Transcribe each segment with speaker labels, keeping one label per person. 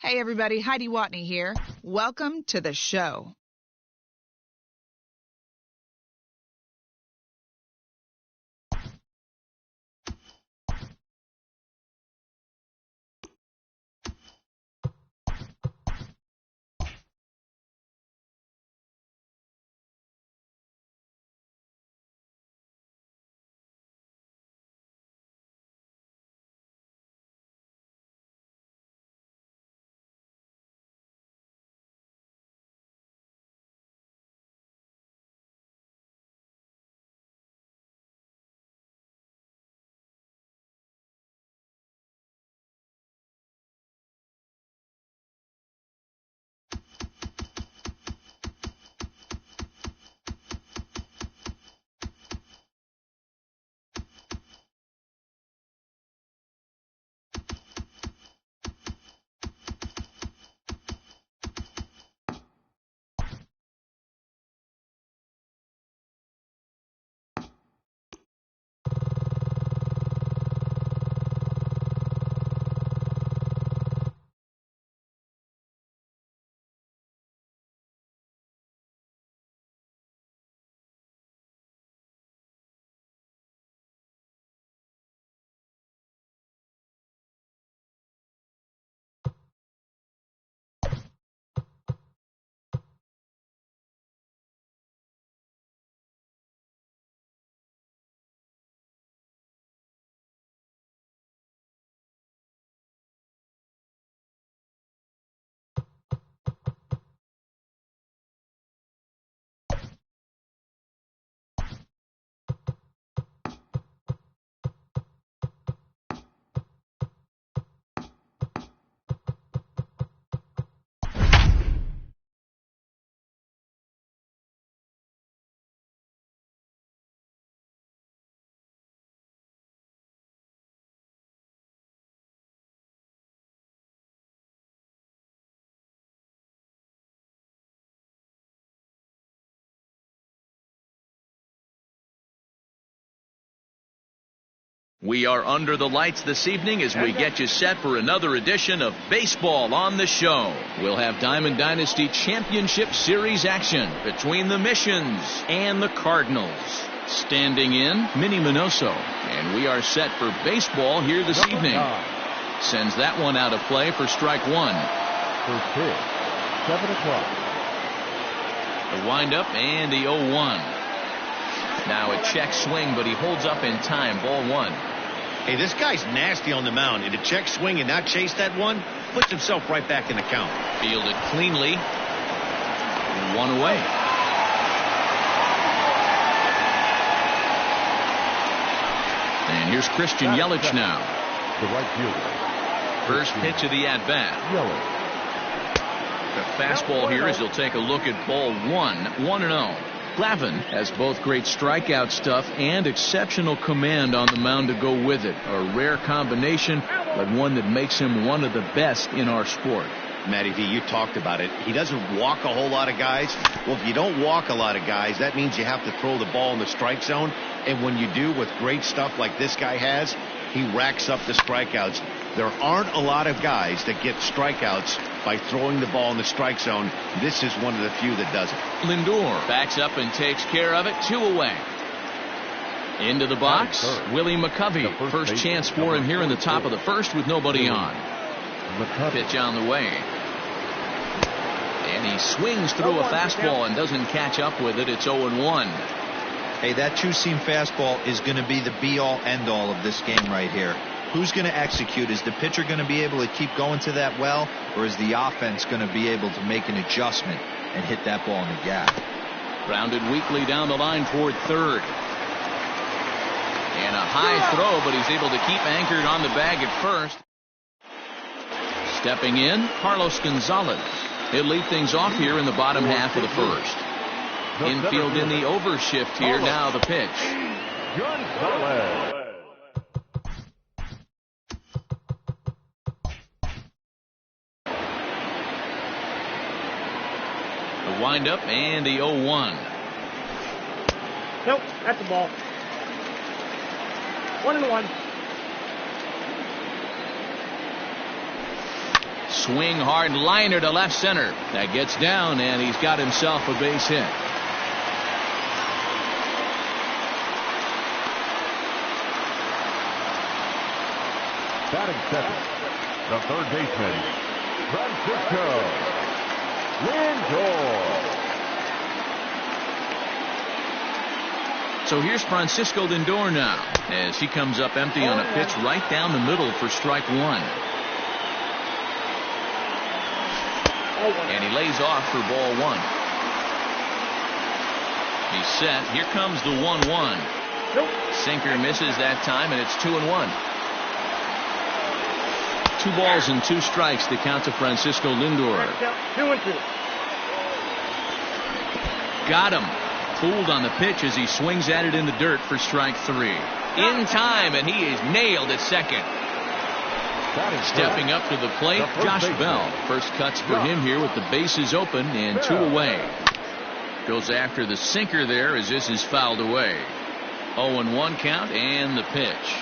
Speaker 1: Hey everybody, Heidi Watney here. Welcome to the show.
Speaker 2: We are under the lights this evening as we get you set for another edition of Baseball on the Show. We'll have Diamond Dynasty Championship Series action between the Missions and the Cardinals. Standing in, Minnie Minoso. And we are set for baseball here this evening. Sends that one out of play for strike one.
Speaker 3: First pitch, 7 o'clock.
Speaker 2: The windup and the 0-1. Now a check swing, but he holds up in time. Ball one.
Speaker 4: Hey, this guy's nasty on the mound. And to check swing and not chase that one, puts himself right back in the count.
Speaker 2: Fielded cleanly. One away. And here's Christian Yelich now.
Speaker 3: The right fielder.
Speaker 2: First pitch of the at-bat.
Speaker 3: Yelich.
Speaker 2: The fastball here as he'll take a look at ball one. 1-0. Glavine has both great strikeout stuff and exceptional command on the mound to go with it. A rare combination, but one that makes him one of the best in our sport.
Speaker 4: Matty V, you talked about it. He doesn't walk a whole lot of guys. Well, if you don't walk a lot of guys, that means you have to throw the ball in the strike zone. And when you do with great stuff like this guy has, he racks up the strikeouts. There aren't a lot of guys that get strikeouts by throwing the ball in the strike zone. This is one of the few that does it.
Speaker 2: Lindor backs up and takes care of it. 2 away. Into the box, Willie McCovey. First chance for him here in the top of the first with nobody on. Pitch on the way. And he swings through a fastball and doesn't catch up with it. It's 0-1.
Speaker 5: Hey, that two-seam fastball is going to be the be-all, end-all of this game right here. Who's going to execute? Is the pitcher going to be able to keep going to that well, or is the offense going to be able to make an adjustment and hit that ball in the gap?
Speaker 2: Grounded weakly down the line toward third. And a high throw, but he's able to keep anchored on the bag at first. Stepping in, Carlos Gonzalez. He'll lead things off here in the bottom half of the first. Infield in the overshift here. Now the pitch.
Speaker 3: Gonzalez.
Speaker 2: The windup and the 0-1.
Speaker 6: Nope, that's a ball. 1-1.
Speaker 2: Swing hard liner to left center. That gets down, and he's got himself a base hit.
Speaker 3: Batting second, the third baseman, Francisco Lindor.
Speaker 2: So here's Francisco Lindor now, as he comes up empty on a pitch right down the middle for strike one. And he lays off for ball one. He's set. Here comes the 1-1. Sinker misses that time, and it's 2-1. 2 balls and 2 strikes to count to Francisco Lindor.
Speaker 6: 2-2.
Speaker 2: Got him. Fooled on the pitch as he swings at it in the dirt for strike 3. In time, and he is nailed at second. Stepping up to the plate, Josh Bell. First cuts for him here with the bases open and 2 away. Goes after the sinker there as this is fouled away. 0-1 count and the pitch.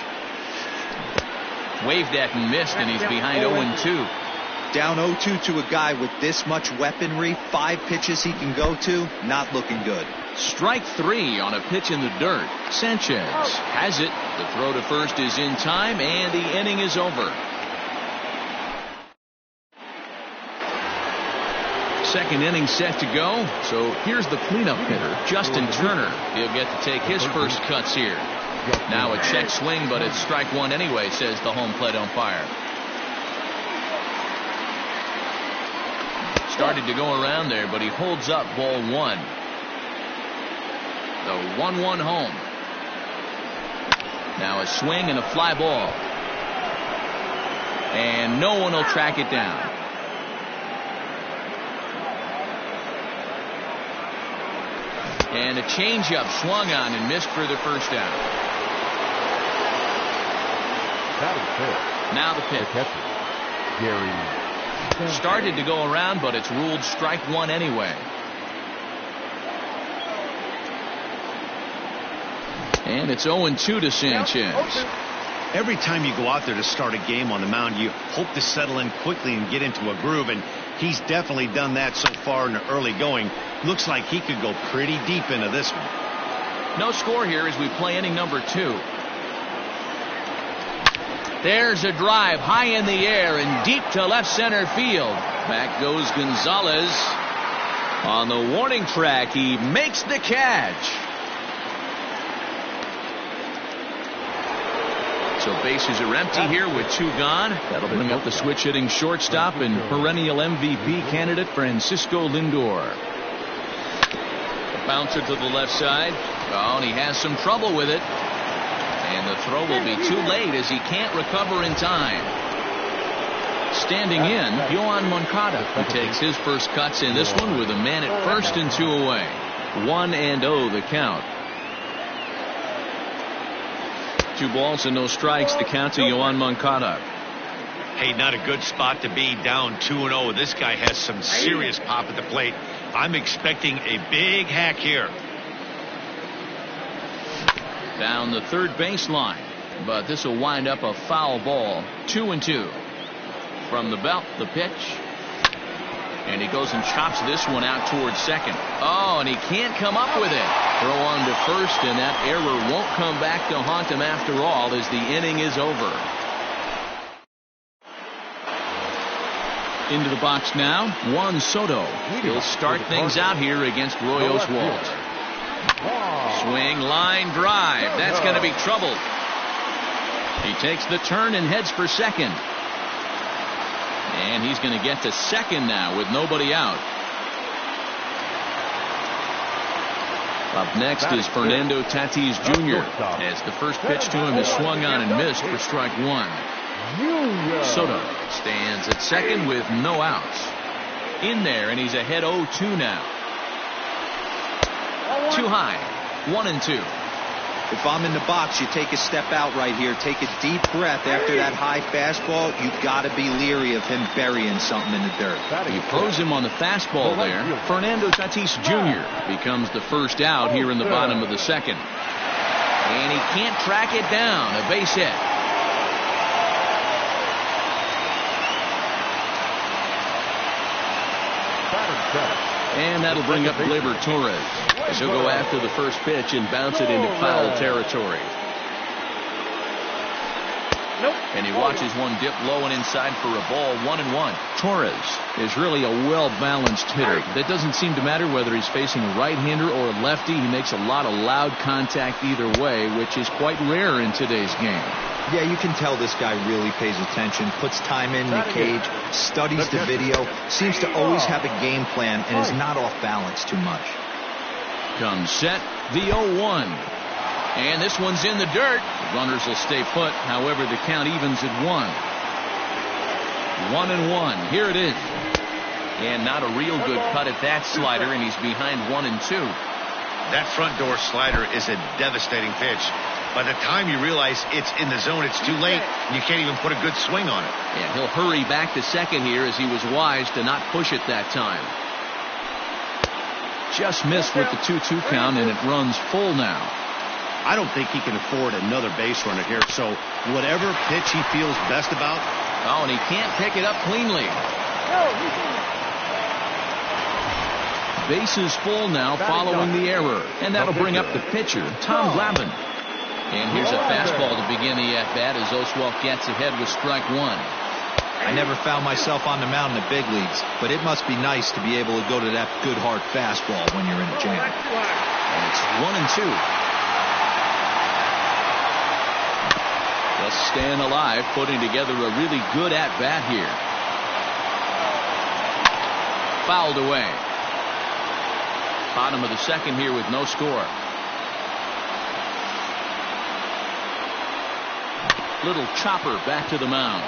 Speaker 2: Waved at and missed, and he's behind 0-2.
Speaker 5: Down 0-2 to a guy with this much weaponry, 5 pitches he can go to, not looking good.
Speaker 2: Strike 3 on a pitch in the dirt. Sanchez has it. The throw to first is in time, and the inning is over. Second inning set to go. So here's the cleanup hitter, Justin Turner. He'll get to take his first cuts here. Now a check swing, but it's strike 1 anyway, says the home plate umpire. Started to go around there, but he holds up ball 1. The 1-1 home. Now a swing and a fly ball. And no one will track it down. And a changeup swung on and missed for the first out. Now the pitch. Started to go around, but it's ruled strike 1 anyway. And it's 0-2 to Sanchez.
Speaker 4: Every time you go out there to start a game on the mound, you hope to settle in quickly and get into a groove, and he's definitely done that so far in the early going. Looks like he could go pretty deep into this one.
Speaker 2: No score here as we play inning number 2. There's a drive high in the air and deep to left center field. Back goes Gonzalez. On the warning track, he makes the catch. So bases are empty here with 2 gone. That'll bring up the switch hitting shortstop and perennial MVP candidate Francisco Lindor. A bouncer to the left side. Oh, and he has some trouble with it. And the throw will be too late as he can't recover in time. Standing in, Yoan Moncada, who takes his first cuts in this one with a man at first and 2 away. 1-0 the count. 2 balls and no strikes to count to Yoan Moncada.
Speaker 4: Hey, not a good spot to be, down 2-0. This guy has some serious pop at the plate. I'm expecting a big hack here.
Speaker 2: Down the third baseline, but this will wind up a foul ball. 2-2. From the belt, the pitch. And he goes and chops this one out towards second. Oh, and he can't come up with it. Throw on to first, and that error won't come back to haunt him after all as the inning is over. Into the box now, Juan Soto. He'll start things out here against Roy Oswalt. Swing, line, drive. That's going to be trouble. He takes the turn and heads for second. And he's going to get to second now with nobody out. Up next is Fernando Tatis Jr. as the first pitch to him is swung on and missed for strike 1. Soto stands at second with no outs. In there, and he's ahead 0-2 now. Too high. 1-2.
Speaker 5: If I'm in the box, you take a step out right here. Take a deep breath after that high fastball. You've got to be leery of him burying something in the dirt.
Speaker 2: He throws him on the fastball there. Fernando Tatis Jr. becomes the first out here in the bottom of the second. And he can't track it down. A base hit. And that'll bring up Gleyber Torres. He'll go after the first pitch and bounce it into foul territory. And he watches one dip low and inside for a ball. 1-1. Torres is really a well-balanced hitter. That doesn't seem to matter whether he's facing a right-hander or a lefty. He makes a lot of loud contact either way, which is quite rare in today's game.
Speaker 5: Yeah, you can tell this guy really pays attention, puts time in the cage, studies the video, seems to always have a game plan, and is not off balance too much.
Speaker 2: Comes set, the 0-1. And this one's in the dirt. Runners will stay put. However, the count evens at 1. 1-1. Here it is. And not a real good cut at that slider, and he's behind 1-2.
Speaker 4: That front door slider is a devastating pitch. By the time you realize it's in the zone, it's too late. You can't even put a good swing on it.
Speaker 2: And he'll hurry back to second here, as he was wise to not push it that time. Just missed with the 2-2 count, and it runs full now.
Speaker 4: I don't think he can afford another base runner here, so whatever pitch he feels best about.
Speaker 2: Oh, and he can't pick it up cleanly. Bases full now following the error, and that'll bring up the pitcher, Tom Glavine. And here's a fastball to begin the at-bat as Oswalt gets ahead with strike 1.
Speaker 5: I never found myself on the mound in the big leagues, but it must be nice to be able to go to that good hard fastball when you're in a jam.
Speaker 2: And it's 1-2. Just staying alive, putting together a really good at-bat here. Fouled away. Bottom of the second here with no score. Little chopper back to the mound.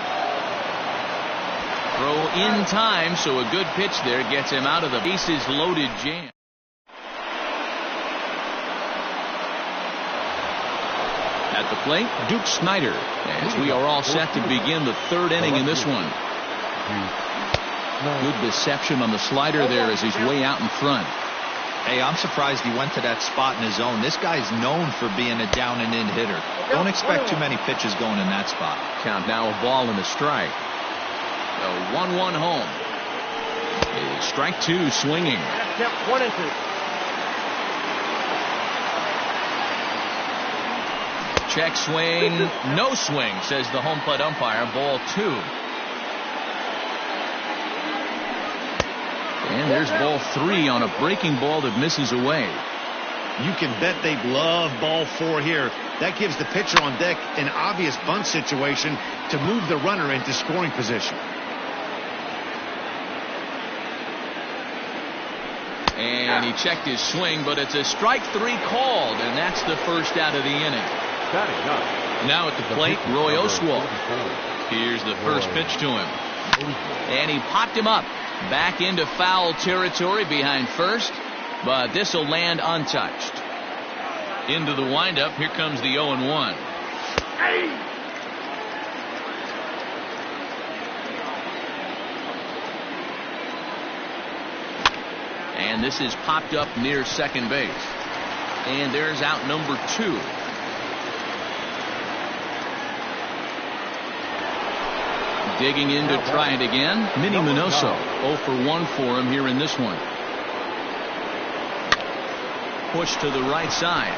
Speaker 2: Throw in time, so a good pitch there gets him out of the bases loaded jam. At the plate, Duke Snider, as we are all set to begin the third inning in this one. Good deception on the slider there as he's way out in front.
Speaker 5: Hey, I'm surprised he went to that spot in his zone. This guy's known for being a down and in hitter. Don't expect too many pitches going in that spot.
Speaker 2: Count now, a ball and a strike. A 1-1 home. It's strike 2 swinging.
Speaker 6: 1-2.
Speaker 2: Check swing, no swing, says the home plate umpire. Ball 2. And there's ball 3 on a breaking ball that misses away.
Speaker 4: You can bet they love ball 4 here. That gives the pitcher on deck an obvious bunt situation to move the runner into scoring position.
Speaker 2: And he checked his swing, but it's a strike 3 called, and that's the first out of the inning. Now at the plate, Roy Oswalt. Here's the first pitch to him. And he popped him up. Back into foul territory behind first, but this will land untouched. Into the windup, here comes the 0-1. And this is popped up near second base. And there's out number 2. Digging in to try it again. Minnie Minoso, 0 for 1 for him here in this one. Push to the right side.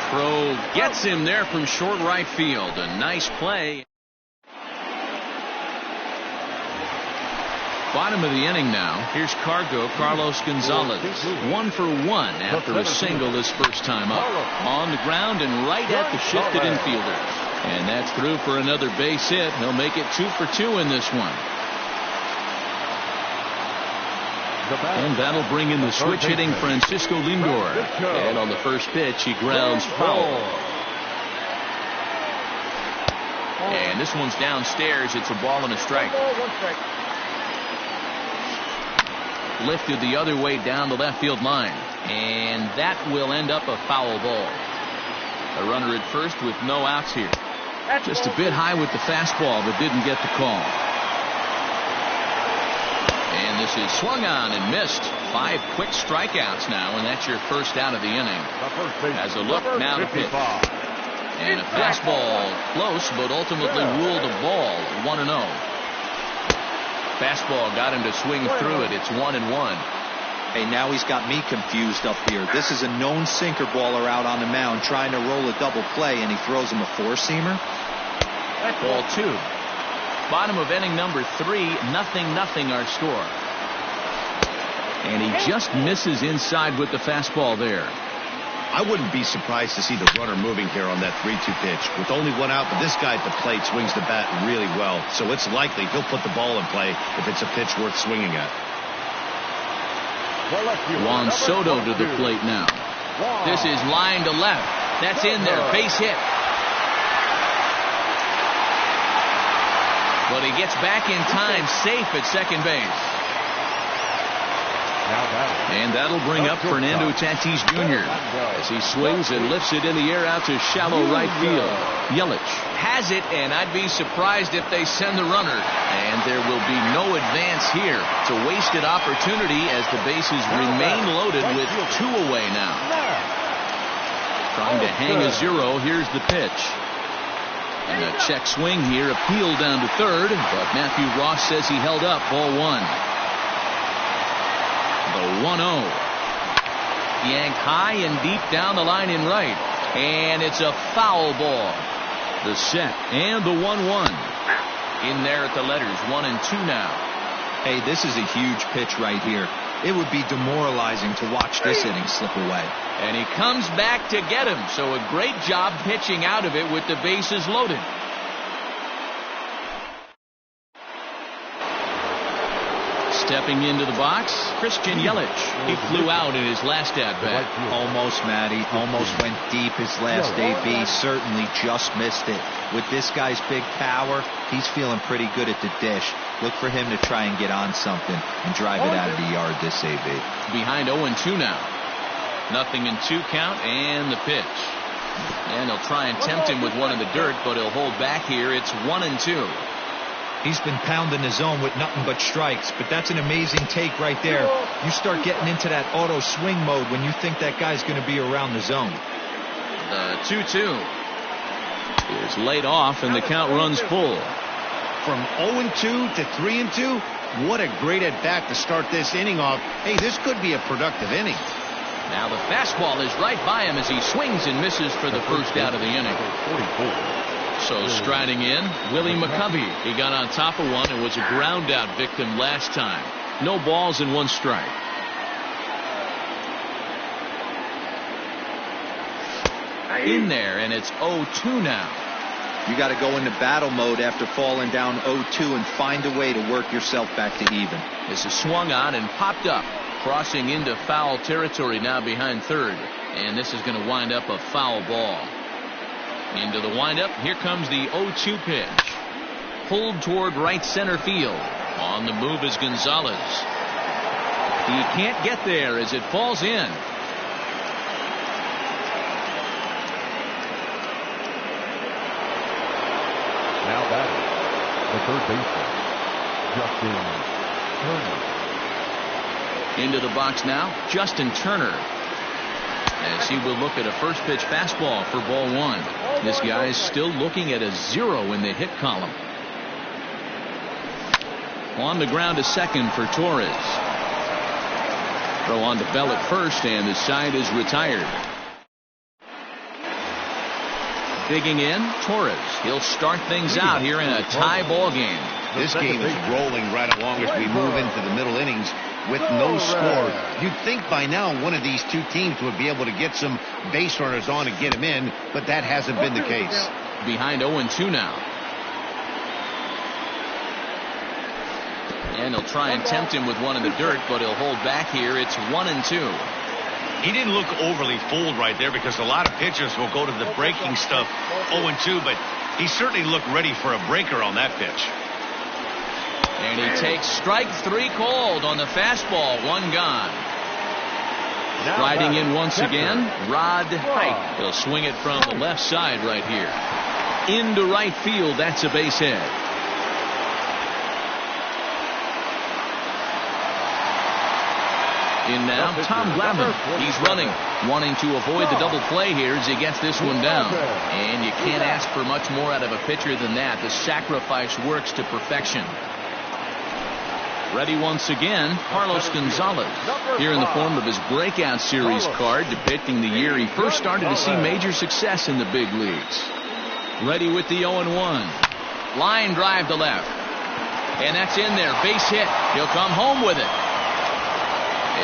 Speaker 2: Throw gets him there from short right field. A nice play. Bottom of the inning now. Here's Carlos Gonzalez. 1 for 1 after a single his first time up. On the ground and right at the shifted infielder. And that's through for another base hit. He'll make it 2 for 2 in this one. And that'll bring in the switch hitting Francisco Lindor. And on the first pitch, he grounds foul. And this one's downstairs. It's a ball and a strike. Lifted the other way down the left field line. And that will end up a foul ball. A runner at first with no outs here. Just a bit high with the fastball, but didn't get the call. And this is swung on and missed. 5 quick strikeouts now, and that's your first out of the inning. As a look now to pitch. And a fastball close, but ultimately ruled a ball. 1-0. Fastball got him to swing through it. It's 1-1.
Speaker 5: Hey, now he's got me confused up here. This is a known sinker baller out on the mound trying to roll a double play, and he throws him a four-seamer.
Speaker 2: Ball 2. Bottom of inning number 3, 0-0 our score. And he just misses inside with the fastball there.
Speaker 4: I wouldn't be surprised to see the runner moving here on that 3-2 pitch. With only one out, but this guy at the plate swings the bat really well, so it's likely he'll put the ball in play if it's a pitch worth swinging at.
Speaker 2: Juan Soto to the plate now. This is line to left. That's in there. Base hit. But he gets back in time, safe at second base. And that'll bring up Fernando Tatis Jr. as he swings and lifts it in the air out to shallow right field. Yelich has it, and I'd be surprised if they send the runner. And there will be no advance here. It's a wasted opportunity as the bases remain loaded with 2 away now. Trying to hang a 0. Here's the pitch. And a check swing here, appeal down to third, but Matthew Ross says he held up. Ball 1. The 1-0. Yanked high and deep down the line in right. And it's a foul ball. The set and the 1-1. In there at the letters, 1-2 now.
Speaker 5: Hey, this is a huge pitch right here. It would be demoralizing to watch this inning slip away.
Speaker 2: And he comes back to get him. So a great job pitching out of it with the bases loaded. Stepping into the box, Christian Yelich. He flew out in his last at-bat.
Speaker 5: Almost, Matty. Almost went deep his last AB. Certainly just missed it. With this guy's big power, he's feeling pretty good at the dish. Look for him to try and get on something and drive it out of the yard this AB. Behind
Speaker 2: 0-2 now. 0-2 count and the pitch. And he'll try and tempt him with one in the dirt, but he'll hold back here. It's 1-2.
Speaker 5: He's been pounding the zone with nothing but strikes, but that's an amazing take right there. You start getting into that auto swing mode when you think that guy's going to be around the zone.
Speaker 2: The 2-2 is laid off, and the count runs full.
Speaker 4: From 0-2 to 3-2, what a great at-bat to start this inning off. Hey, this could be a productive inning.
Speaker 2: Now the fastball is right by him as he swings and misses for the first out of the inning. So striding in, Willie McCovey. He got on top of one and was a ground out victim last time. No balls and 1 strike. In there, and it's 0-2 now.
Speaker 5: You got to go into battle mode after falling down 0-2 and find a way to work yourself back to even.
Speaker 2: This is swung on and popped up, crossing into foul territory now behind third. And this is going to wind up a foul ball. Into the windup, here comes the 0-2 pitch. Pulled toward right center field. On the move is Gonzalez. He can't get there as it falls in.
Speaker 3: Now batting, the third baseman, Justin Turner.
Speaker 2: Into the box now, Justin Turner. As he will look at a first pitch fastball for ball 1. This guy is still looking at a 0 in the hit column. On the ground to second for Torres. Throw on to Bell at first, and the side is retired. Digging in, Torres. He'll start things out here in a tie ball game.
Speaker 4: This game is rolling right along as we move into the middle innings with no score. You'd think by now one of these two teams would be able to get some base runners on and get them in, but that hasn't been the case.
Speaker 2: Behind 0-2 now. And he'll try and tempt him with one in the dirt, but he'll hold back here. It's 1-2.
Speaker 4: He didn't look overly fooled right there because a lot of pitchers will go to the breaking stuff 0-2, but he certainly looked ready for a breaker on that pitch.
Speaker 2: And he takes strike 3 called on the fastball. 1 gone. Riding in once again, Rod Hike. He'll swing it from the left side right here. Into right field. That's a base hit. In now, Tom Glavine. He's running, wanting to avoid the double play here as he gets this one down. And you can't ask for much more out of a pitcher than that. The sacrifice works to perfection. Ready once again, Carlos Gonzalez. Here in the form of his breakout series card depicting the year he first started to see major success in the big leagues. Ready with the 0-1. Line drive to left. And that's in there. Base hit. He'll come home with it.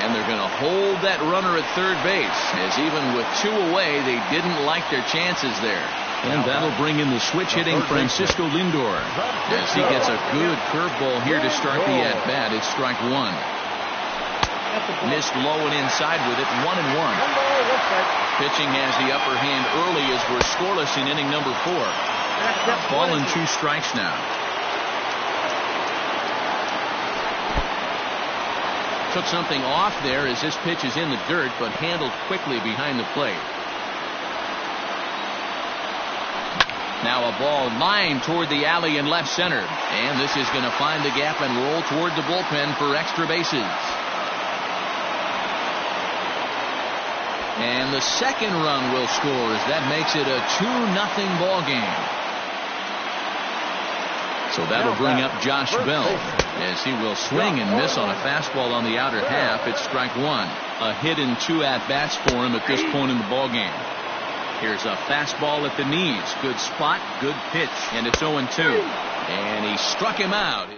Speaker 2: And they're going to hold that runner at third base, as even with 2 away, they didn't like their chances there. And that'll bring in the switch-hitting Francisco Lindor, as he gets a good curveball here to start the at-bat. It's strike 1. Missed low and inside with it, 1-1. Pitching has the upper hand early as we're scoreless in inning number 4. Ball and 2 strikes now. Took something off there as this pitch is in the dirt, but handled quickly behind the plate. Now a ball lined toward the alley in left center. And this is going to find the gap and roll toward the bullpen for extra bases. And the second run will score as that makes it a 2-0 ball game. So that'll bring up Josh Bell, as he will swing and miss on a fastball on the outer half. It's strike 1. A hit and 2 at-bats for him at this point in the ball game. Here's a fastball at the knees. Good spot, good pitch, and it's 0-2. And he struck him out.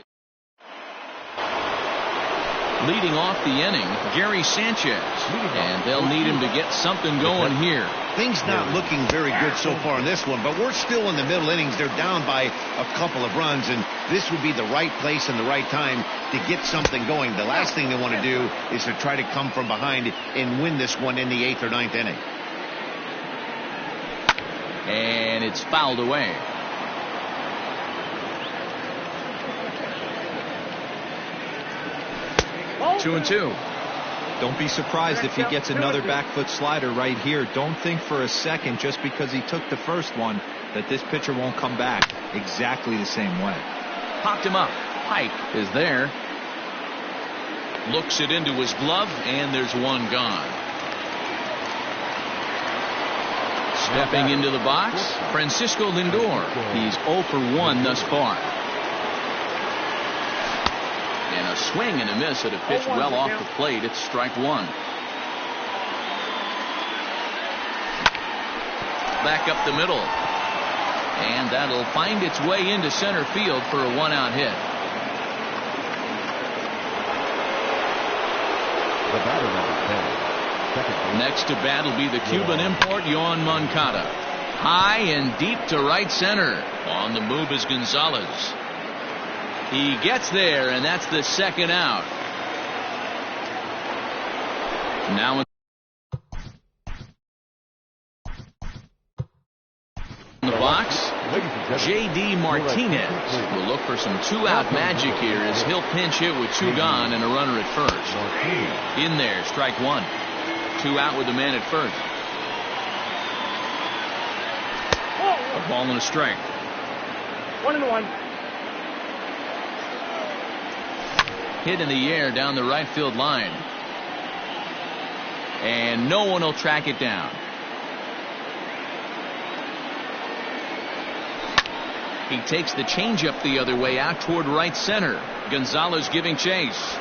Speaker 2: Leading off the inning, Gary Sanchez. And they'll need him to get something going here.
Speaker 4: Things not looking very good so far in this one, but we're still in the middle innings. They're down by a couple of runs, and this would be the right place and the right time to get something going. The last thing they want to do is to try to come from behind and win this one in the 8th or 9th inning.
Speaker 2: And it's fouled away. Two and 2.
Speaker 5: Don't be surprised if he gets another back foot slider right here. Don't think for a second, just because he took the first one, that this pitcher won't come back exactly the same way.
Speaker 2: Popped him up. Pike is there. Looks it into his glove, and there's one gone. Stepping into the box, Francisco Lindor. He's 0 for 1 thus far. And a swing and a miss at a pitch well off the plate. It's strike 1. Back up the middle. And that'll find its way into center field for a 1-out hit.
Speaker 3: The batter, number 10.
Speaker 2: Next to bat will be the Cuban import, Yoan Moncada. High and deep to right center. On the move is Gonzalez. He gets there, and that's the second out. Now in the box, J.D. Martinez will look for some 2-out magic here as he'll pinch hit with 2 gone and a runner at first. In there, strike 1. 2 out with the man at first. A ball and a strike.
Speaker 6: 1-1.
Speaker 2: Hit in the air down the right field line. And no one will track it down. He takes the changeup the other way out toward right center. Gonzalez giving chase.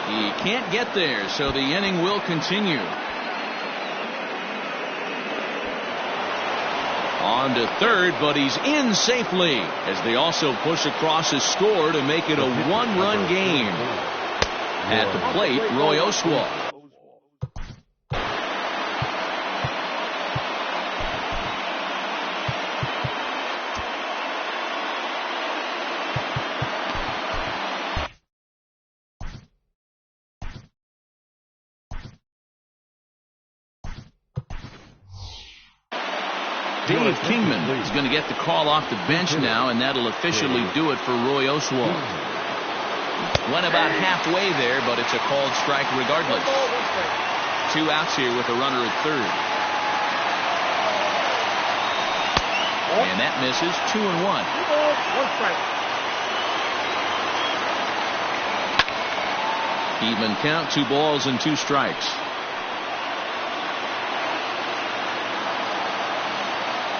Speaker 2: He can't get there, so the inning will continue. On to third, but he's in safely as they also push across his score to make it a 1-run game. At the plate, Roy Oswalt. Dave Kingman is going to get the call off the bench now, and that'll officially do it for Roy Oswalt. Went about halfway there, but it's a called strike regardless. 2 outs here with a runner at third. And that misses. 2-1. 1 strike. Even count, 2 balls and 2 strikes.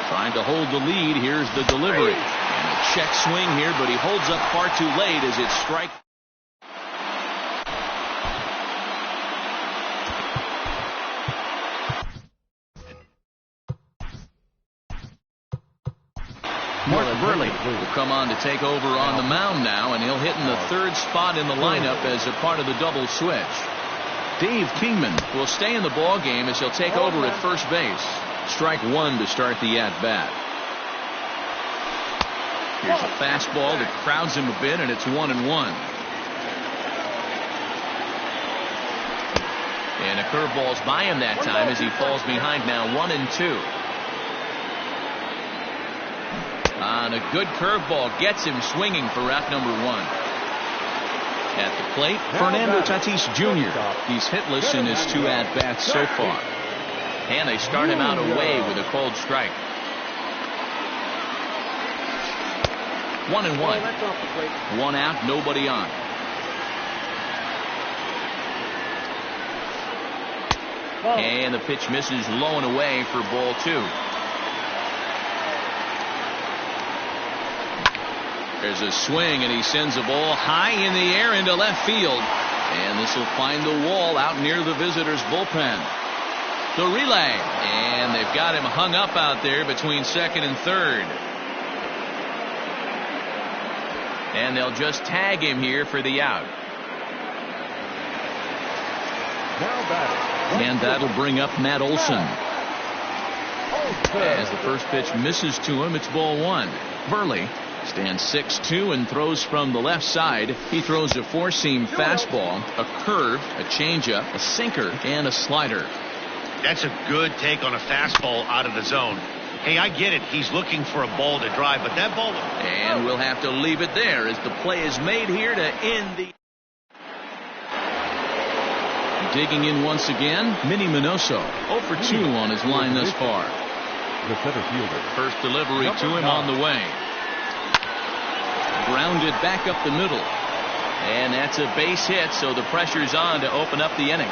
Speaker 2: Trying to hold the lead. Here's the delivery. And a check swing here, but he holds up far too late as it's strike. Mark Burley will come on to take over on the mound now, and he'll hit in the third spot in the lineup as a part of the double switch. Dave Kingman will stay in the ball game as he'll take over at first base. Strike one to start the at-bat. Here's a fastball that crowds him a bit, and it's 1-1. And a curveball's by him that time as he falls behind now 1-2. On a good curveball gets him swinging for out number one. At the plate, Fernando Tatis Jr. He's hitless in his two at-bats so far. And they start him out away with a cold strike. 1-1. One out, nobody on. And the pitch misses low and away for ball two. There's a swing, and he sends a ball high in the air into left field. And this will find the wall out near the visitors' bullpen. The relay, and they've got him hung up out there between second and third. And they'll just tag him here for the out. And that'll bring up Matt Olson. As the first pitch misses to him, it's ball one. Burley stands 6'2" and throws from the left side. He throws a four-seam fastball, a curve, a changeup, a sinker, and a slider.
Speaker 4: That's a good take on a fastball out of the zone. Hey, I get it. He's looking for a ball to drive, but that ball...
Speaker 2: And we'll have to leave it there as the play is made here to end the... Digging in once again, Minnie Minoso, 0 for 2 on his line thus far.
Speaker 3: The center fielder.
Speaker 2: First delivery to him on the way. Grounded back up the middle. And that's a base hit, so the pressure's on to open up the inning.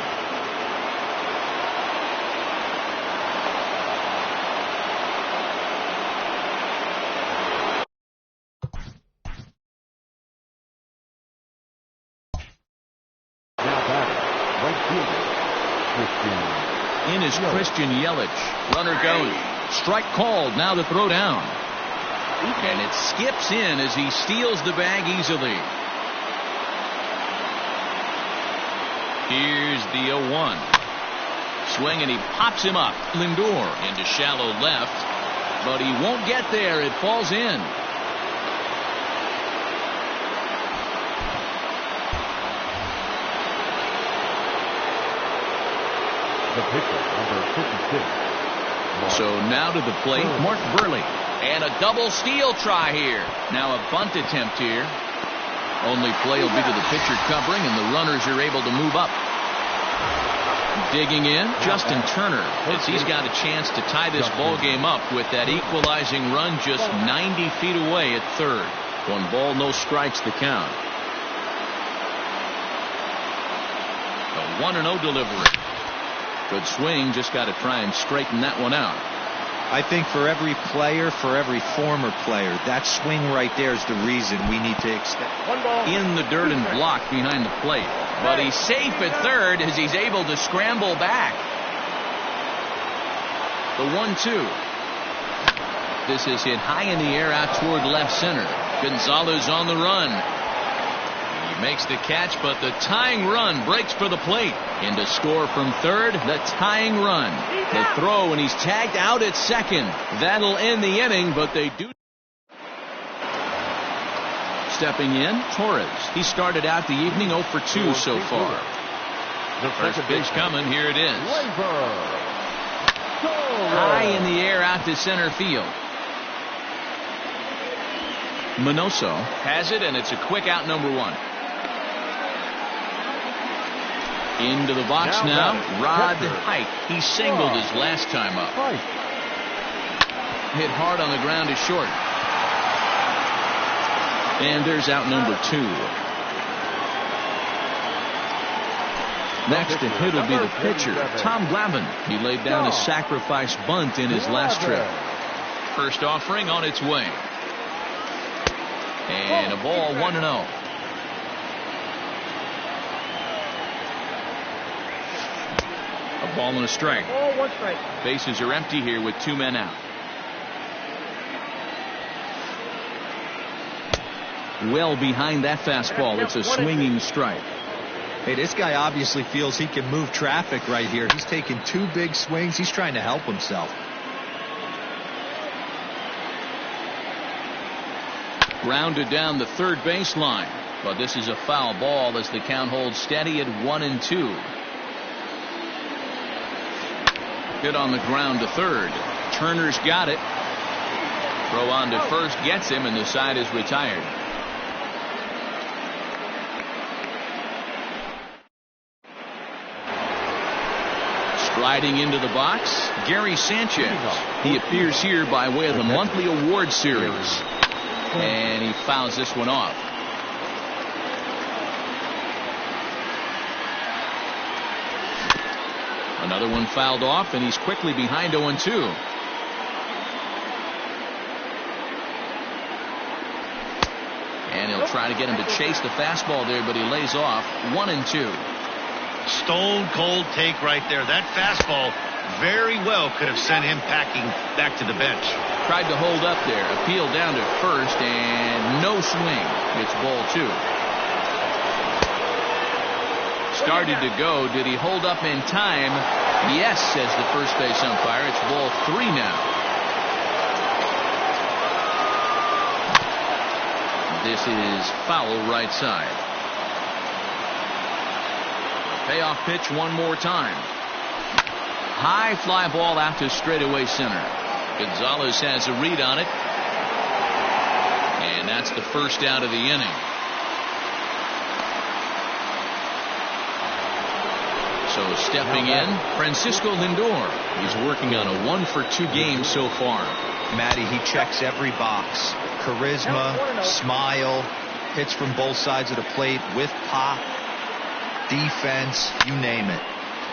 Speaker 2: In is Christian Yelich. Runner goes. Strike called. Now the throw down. And it skips in as he steals the bag easily. Here's the 0-1. Swing, and he pops him up. Lindor into shallow left. But he won't get there. It falls in.
Speaker 3: The pitcher, number 56.
Speaker 2: So now to the plate, Mark Burley. And a double steal try here. Now a bunt attempt here. Only play will be to the pitcher covering, and the runners are able to move up. Digging in, Justin Turner, as he's got a chance to tie this ball game up with that equalizing run just 90 feet away at third. 1 ball, no strikes the count. A 1-0 delivery. Good swing, just got to try and straighten that one out.
Speaker 5: I think for every player, for every former player, that swing right there is the reason we need to extend.
Speaker 2: In the dirt and blocked behind the plate. But he's safe at third as he's able to scramble back. The 1-2. This is hit high in the air out toward left center. Gonzalez on the run. He makes the catch, but the tying run breaks for the plate. In to score from third, the tying run. The throw, and he's tagged out at second. That'll end the inning, but they do. Stepping in, Torres. He started out the evening 0 for 2 so far. The first pitch coming, here it is. High in the air out to center field. Minoso has it, and it's a quick out, number 1. Into the box now, Rod Hike. He singled his last time up. Hit hard on the ground is short. And there's out number 2. Next to hit will be the pitcher, Tom Glavine. He laid down a sacrifice bunt in his last trip. First offering on its way. And a ball, 1-0. A ball and a strike. Bases are empty here with 2 men out. well behind that fastball. It's a swinging strike.
Speaker 5: Hey, this guy obviously feels he can move traffic right here. He's taking 2 big swings. He's trying to help himself.
Speaker 2: Grounded down the third baseline. But this is a foul ball as the count holds steady at 1-2. Hit on the ground to third. Turner's got it. Throw on to first gets him, and the side is retired. Striding into the box, Gary Sanchez. He appears here by way of the monthly award series. And he fouls this one off. Another one fouled off, and he's quickly behind 0-2. And he'll try to get him to chase the fastball there, but he lays off. 1-2.
Speaker 4: Stone cold take right there. That fastball very well could have sent him packing back to the bench.
Speaker 2: Tried to hold up there. Appealed down to first, and no swing. It's ball 2. Started to go. Did he hold up in time? Yes, says the first base umpire. It's ball 3 now. This is foul right side. Payoff pitch one more time. High fly ball out to straightaway center. Gonzalez has a read on it. And that's the first out of the inning. So stepping in, Francisco Lindor. He's working on a 1-for-2 game so far.
Speaker 5: Matty, he checks every box. Charisma, smile, hits from both sides of the plate with pop, defense, you name it.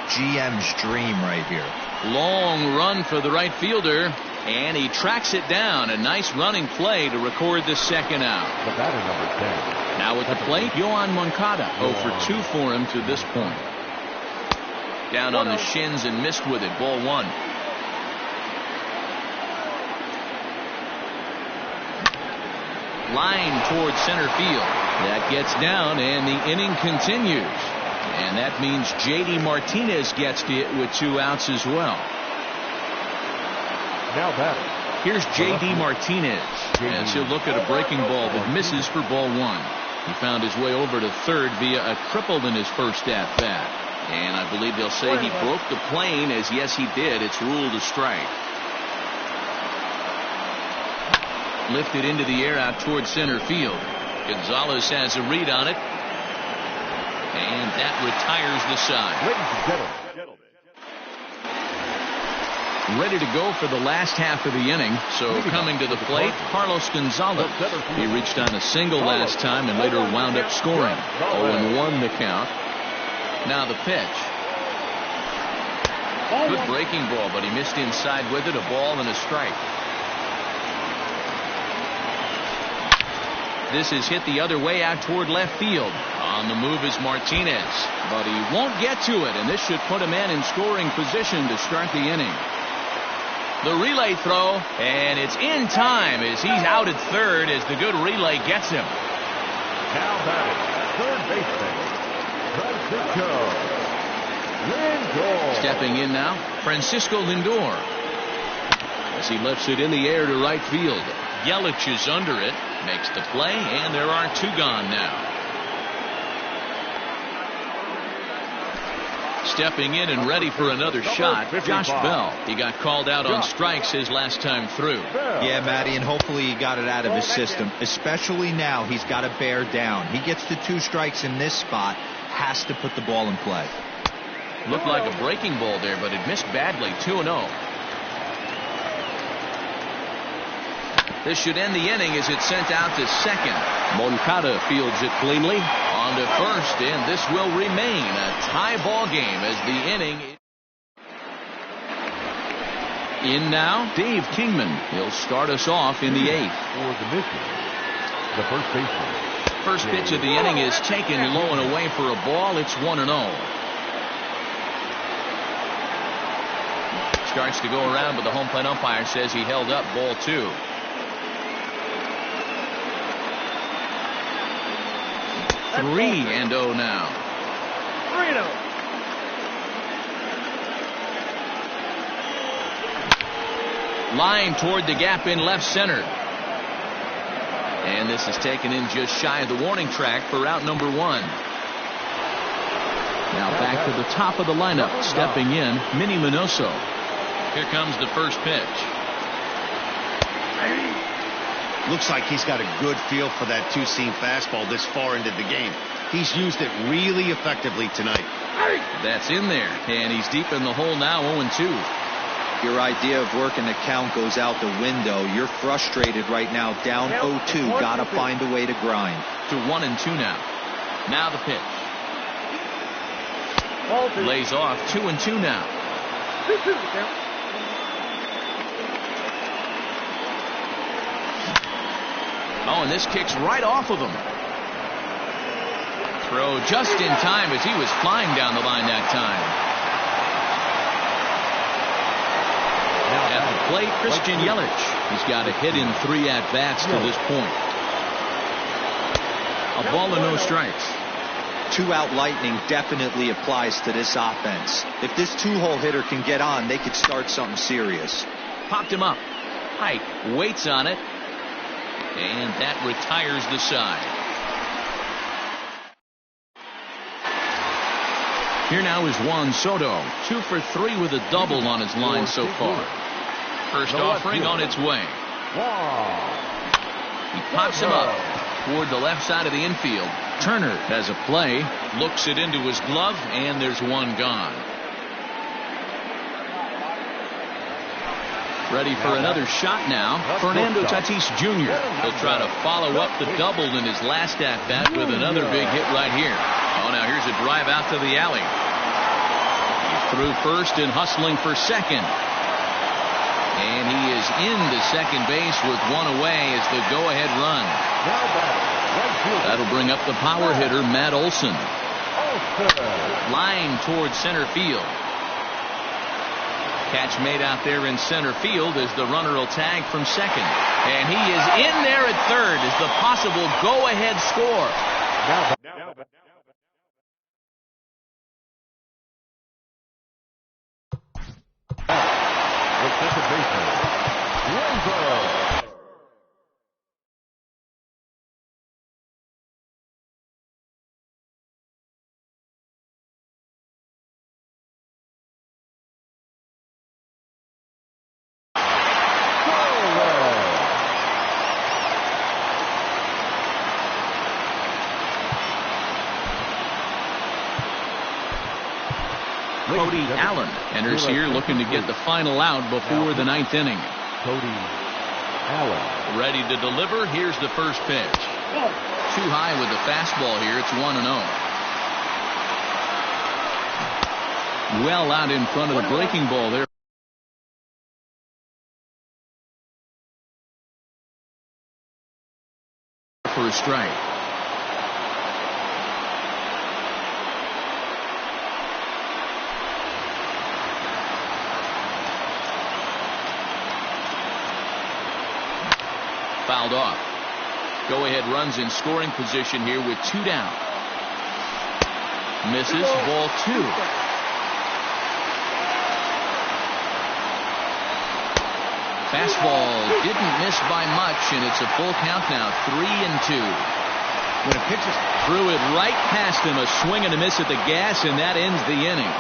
Speaker 5: GM's dream right here.
Speaker 2: Long run for the right fielder, and he tracks it down. A nice running play to record the second out.
Speaker 3: The batter, number 10.
Speaker 2: Now at the plate, Yoán Moncada. 0-for-2 for him to this point. Down on the shins and missed with it. Ball 1. Line towards center field. That gets down, and the inning continues. And that means J.D. Martinez gets to it with 2 outs as well.
Speaker 3: Now batter.
Speaker 2: Here's J.D. Martinez as he'll look at a breaking ball that misses for ball 1. He found his way over to third via a triple in his first at bat. And I believe they'll say he broke the plane, as yes he did. It's ruled a strike. Lifted into the air out towards center field. Gonzalez has a read on it. And that retires the side. Ready to go for the last half of the inning. So coming to the plate, Carlos Gonzalez. He reached on a single last time and later wound up scoring. 0-1 the count. Now the pitch. Good breaking ball, but he missed inside with it. A ball and a strike. This is hit the other way out toward left field. On the move is Martinez, but he won't get to it, and this should put a man in scoring position to start the inning. The relay throw, and it's in time as he's out at third as the good relay gets him.
Speaker 3: Now batting, third baseman, Francisco Lindor.
Speaker 2: Stepping in now, Francisco Lindor. As he lifts it in the air to right field. Yelich is under it, makes the play, and there are 2 gone now. Stepping in and ready for another shot, Josh Bell. He got called out on strikes his last time through.
Speaker 5: Yeah, Matty, and hopefully he got it out of his system. Especially now, he's got to bear down. He gets the 2 strikes in this spot, has to put the ball in play.
Speaker 2: Looked like a breaking ball there, but it missed badly. 2-0. This should end the inning as it's sent out to second. Moncada fields it cleanly. On to first, and this will remain a tie ball game as the inning. In now, Dave Kingman. He'll start us off in the 8th.
Speaker 3: For the mission, the first baseman.
Speaker 2: First pitch of the inning is taken low and away for a ball. It's 1-0. Starts to go around, but the home plate umpire says he held up ball 2. 3-0 now.
Speaker 6: 3-0.
Speaker 2: Line toward the gap in left center. And this is taken in just shy of the warning track for out number 1. Now back to the top of the lineup. Stepping in, Minnie Minoso. Here comes the first pitch.
Speaker 4: Looks like he's got a good feel for that two-seam fastball this far into the game. He's used it really effectively tonight.
Speaker 2: That's in there, and he's deep in the hole now, 0-2.
Speaker 5: Your idea of working the count goes out the window. You're frustrated right now, down 0-2. Got to find a way to grind.
Speaker 2: To 1-2 now. Now the pitch. Lays off, 2-2 now. Oh, and this kicks right off of him. Throw just in time as he was flying down the line that time. At the plate, Christian Yelich. He's got a hit in 3 at-bats to this point. A ball and no strikes.
Speaker 5: 2-out lightning definitely applies to this offense. If this 2-hole hitter can get on, they could start something serious.
Speaker 2: Popped him up. Pike waits on it. And that retires the side. Here now is Juan Soto. 2 for 3 with a double on his line so far. First offering on its way. He pops him up toward the left side of the infield. Turner has a play. Looks it into his glove, and there's one gone. Ready for another shot now. Fernando Tatis Jr. He'll try to follow up the double in his last at-bat with another big hit right here. Oh, now here's a drive out to the alley. He threw first and hustling for second. And he is into second base with one away as the go-ahead run. That'll bring up the power hitter, Matt Olson. Line towards center field. Catch made out there in center field as the runner will tag from second. And he is in there at third as the possible go-ahead score. Cody Allen enters here looking to get the final out before the 9th inning.
Speaker 3: Cody Allen.
Speaker 2: Ready to deliver. Here's the first pitch. Too high with the fastball here. It's 1-0. Well out in front of the breaking ball there. For a strike. Fouled off. Go-ahead runs in scoring position here with 2 down. Misses, ball 2. Fastball didn't miss by much, and it's a full count now, 3-2.
Speaker 4: When a pitcher
Speaker 2: threw it right past him, a swing and a miss at the gas, and that ends the inning.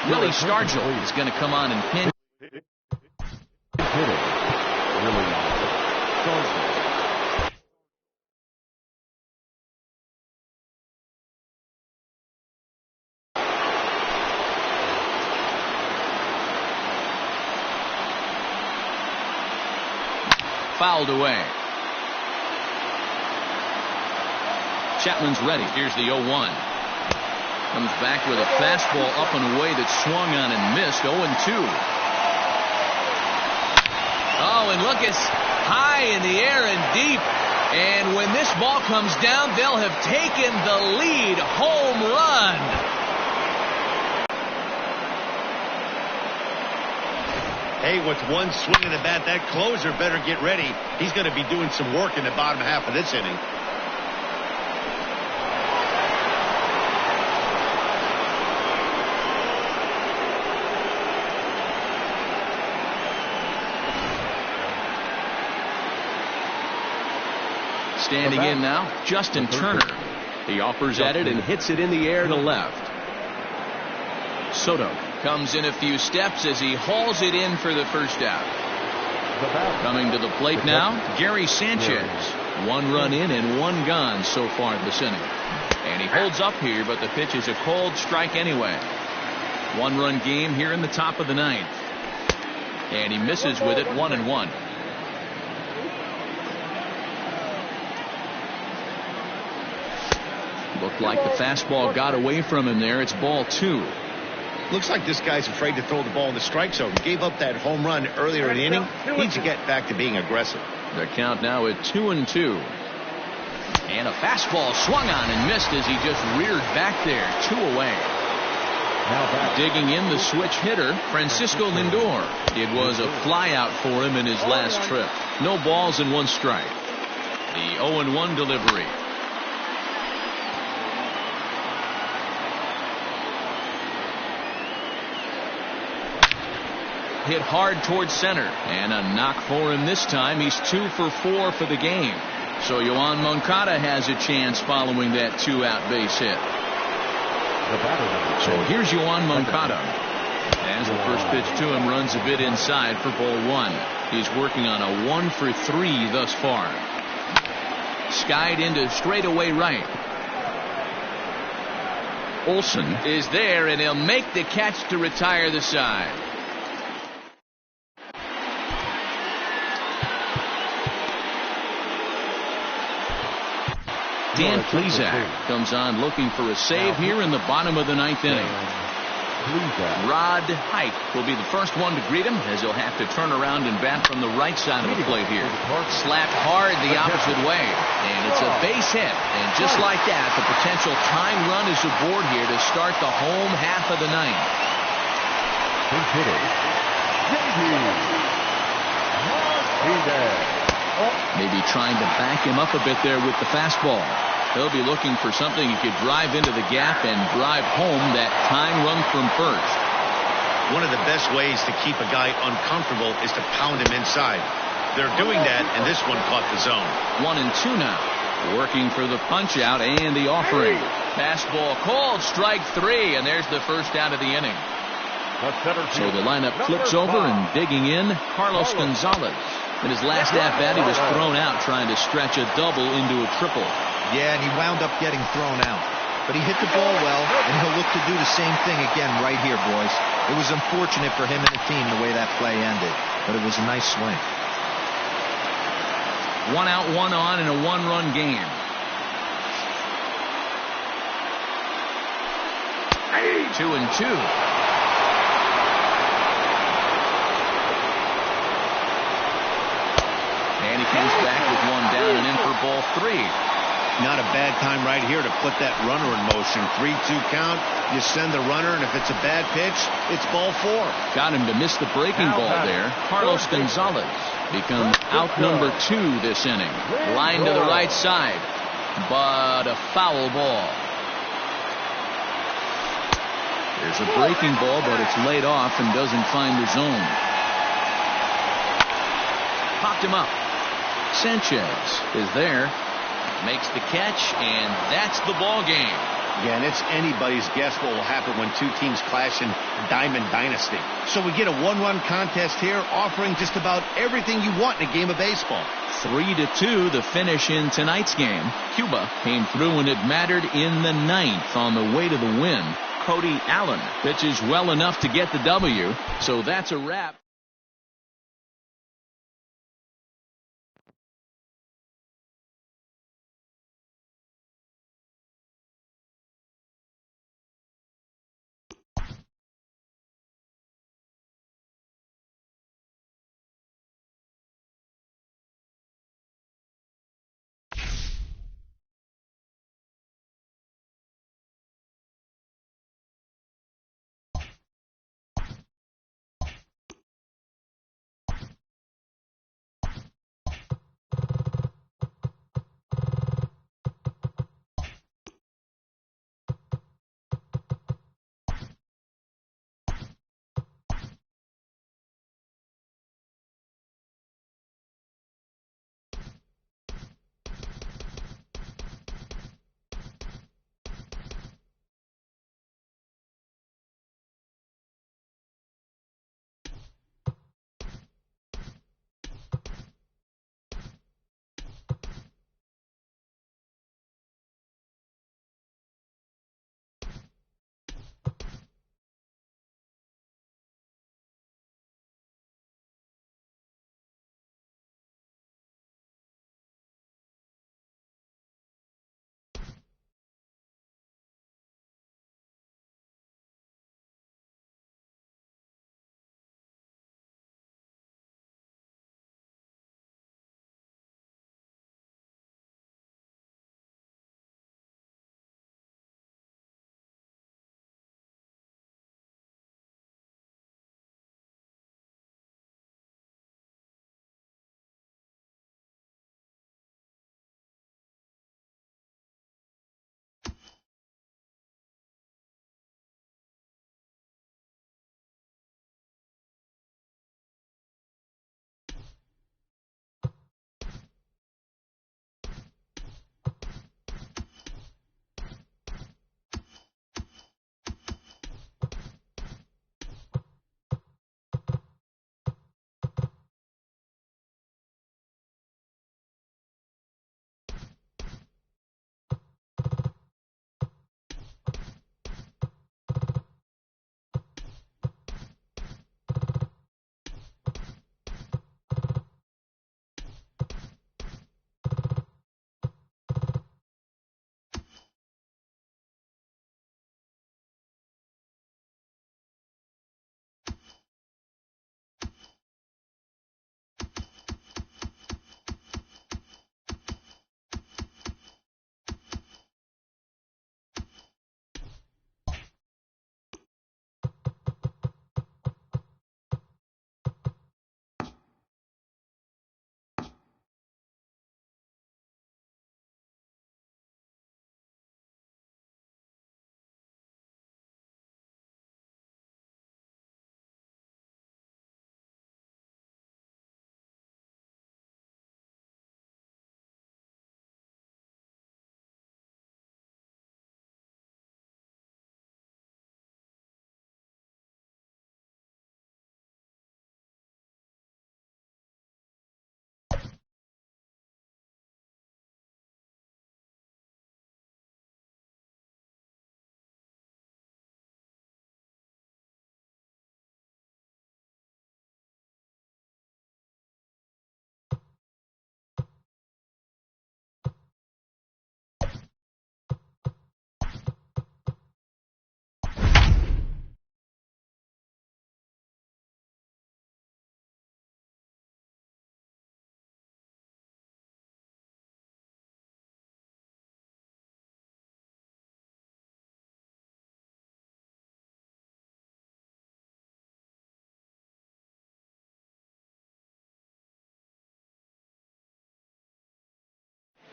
Speaker 2: Willie Stargell is going to come on and pin. Fouled away. Chapman's ready. Here's the 0-1. Comes back with a fastball up and away that swung on and missed. 0-2. Oh, and look, it's high in the air and deep. And when this ball comes down, they'll have taken the lead. Home run.
Speaker 4: Hey, with one swing of the bat, that closer better get ready. He's going to be doing some work in the bottom half of this inning.
Speaker 2: Standing in now, Justin Turner. He offers at it and hits it in the air to left. Soto comes in a few steps as he hauls it in for the first out. Coming to the plate now, Gary Sanchez. 1 run in and 1 gone so far this inning. And he holds up here, but the pitch is a cold strike anyway. 1-run game here in the top of the 9th. And he misses with it, 1-1. Looked like the fastball got away from him there. It's ball 2.
Speaker 4: Looks like this guy's afraid to throw the ball in the strike zone. Gave up that home run earlier in the inning. Needs to get back to being aggressive.
Speaker 2: The count now at 2-2. And a fastball swung on and missed as he just reared back there. 2 away. Now digging in the switch hitter, Francisco Lindor. It was a flyout for him in his last trip. No balls and 1 strike. The 0-1 delivery. Hit hard towards center, and a knock for him this time. He's 2 for 4 for the game. So Yoan Moncada has a chance following that 2-out base hit. So here's Yoan Moncada. As the first pitch to him runs a bit inside for ball 1. He's working on a 1 for 3 thus far. Skied into straightaway right. Olsen is there, and he'll make the catch to retire the side. Dan Plesac comes on looking for a save here in the bottom of the 9th inning. Rod Hike will be the first one to greet him as he'll have to turn around and bat from the right side of the plate here. Slapped hard the opposite way, and it's a base hit. And just like that, the potential tying run is aboard here to start the home half of the 9th. Maybe trying to back him up a bit there with the fastball. He'll be looking for something he could drive into the gap and drive home that tying run from first.
Speaker 4: One of the best ways to keep a guy uncomfortable is to pound him inside. They're doing that, and this one caught the zone.
Speaker 2: 1-2 now. Working for the punch out and the offering. Fastball called, strike 3, and there's the first out of the inning. So the lineup flips over, and digging in, Carlos Gonzalez. In his last at-bat, he was thrown out trying to stretch a double into a triple.
Speaker 5: Yeah, and he wound up getting thrown out. But he hit the ball well, and he'll look to do the same thing again right here, boys. It was unfortunate for him and the team the way that play ended, but it was a nice swing.
Speaker 2: 1 out, 1 on in a 1-run game. Hey. 2-2. And he comes back with 1 down and in for ball 3.
Speaker 4: Not a bad time right here to put that runner in motion. 3-2 count. You send the runner, and if it's a bad pitch, it's ball 4.
Speaker 2: Got him to miss the breaking ball there. Carlos Gonzalez becomes out number 2 this inning. Line to the right side, but a foul ball. There's a breaking ball, but it's laid off and doesn't find the zone. Popped him up. Sanchez is there. Makes the catch, and that's the ball game.
Speaker 4: Yeah, and it's anybody's guess what will happen when 2 teams clash in Diamond Dynasty. So we get a 1-run contest here, offering just about everything you want in a game of baseball.
Speaker 2: 3-2 the finish in tonight's game. Cuba came through when it mattered in the 9th on the way to the win. Cody Allen pitches well enough to get the W, so that's a wrap.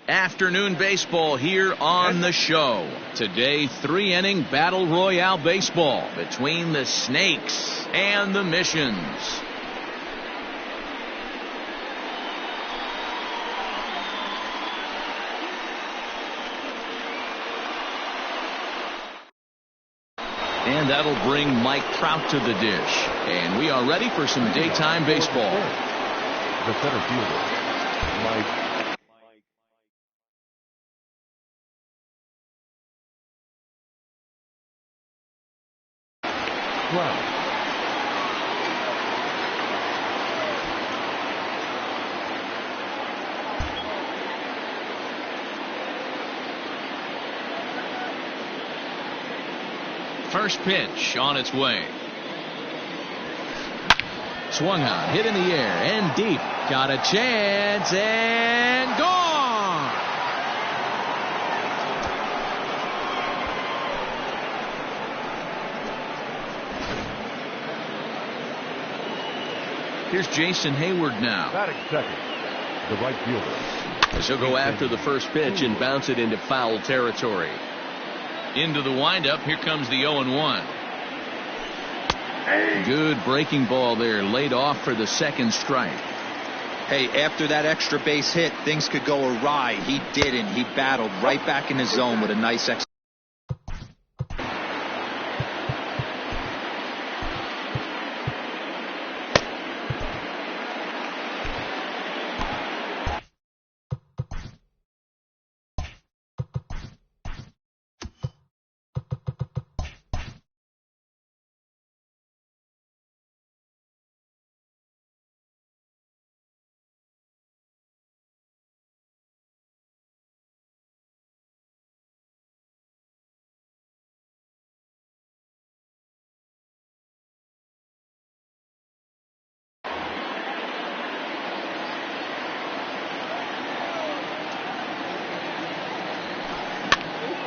Speaker 2: Afternoon baseball here on the show. Today, 3-inning battle royale baseball between the Snakes and the Missions. And that'll bring Mike Trout to the dish. And we are ready for some daytime baseball.
Speaker 3: The center fielder, Mike. Trout.
Speaker 2: First pitch on its way. Swung on, hit in the air and deep. Got a chance and gone. Here's Jason Hayward now.
Speaker 3: Batting second, the right fielder.
Speaker 2: As he'll go after the first pitch and bounce it into foul territory. Into the windup. Here comes the 0-1. Good breaking ball there, laid off for the second strike.
Speaker 5: Hey, after that extra base hit, things could go awry. He didn't. He battled right back in his zone with a nice extra.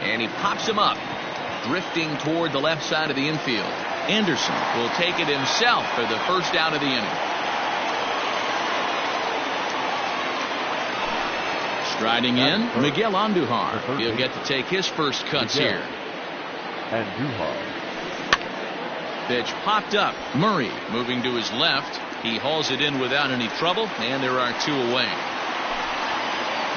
Speaker 2: And he pops him up, drifting toward the left side of the infield. Anderson will take it himself for the first out of the inning. Striding in, Miguel Andujar. He'll get to take his first cuts here.
Speaker 3: Andujar.
Speaker 2: Pitch popped up. Murray moving to his left. He hauls it in without any trouble, and there are two away.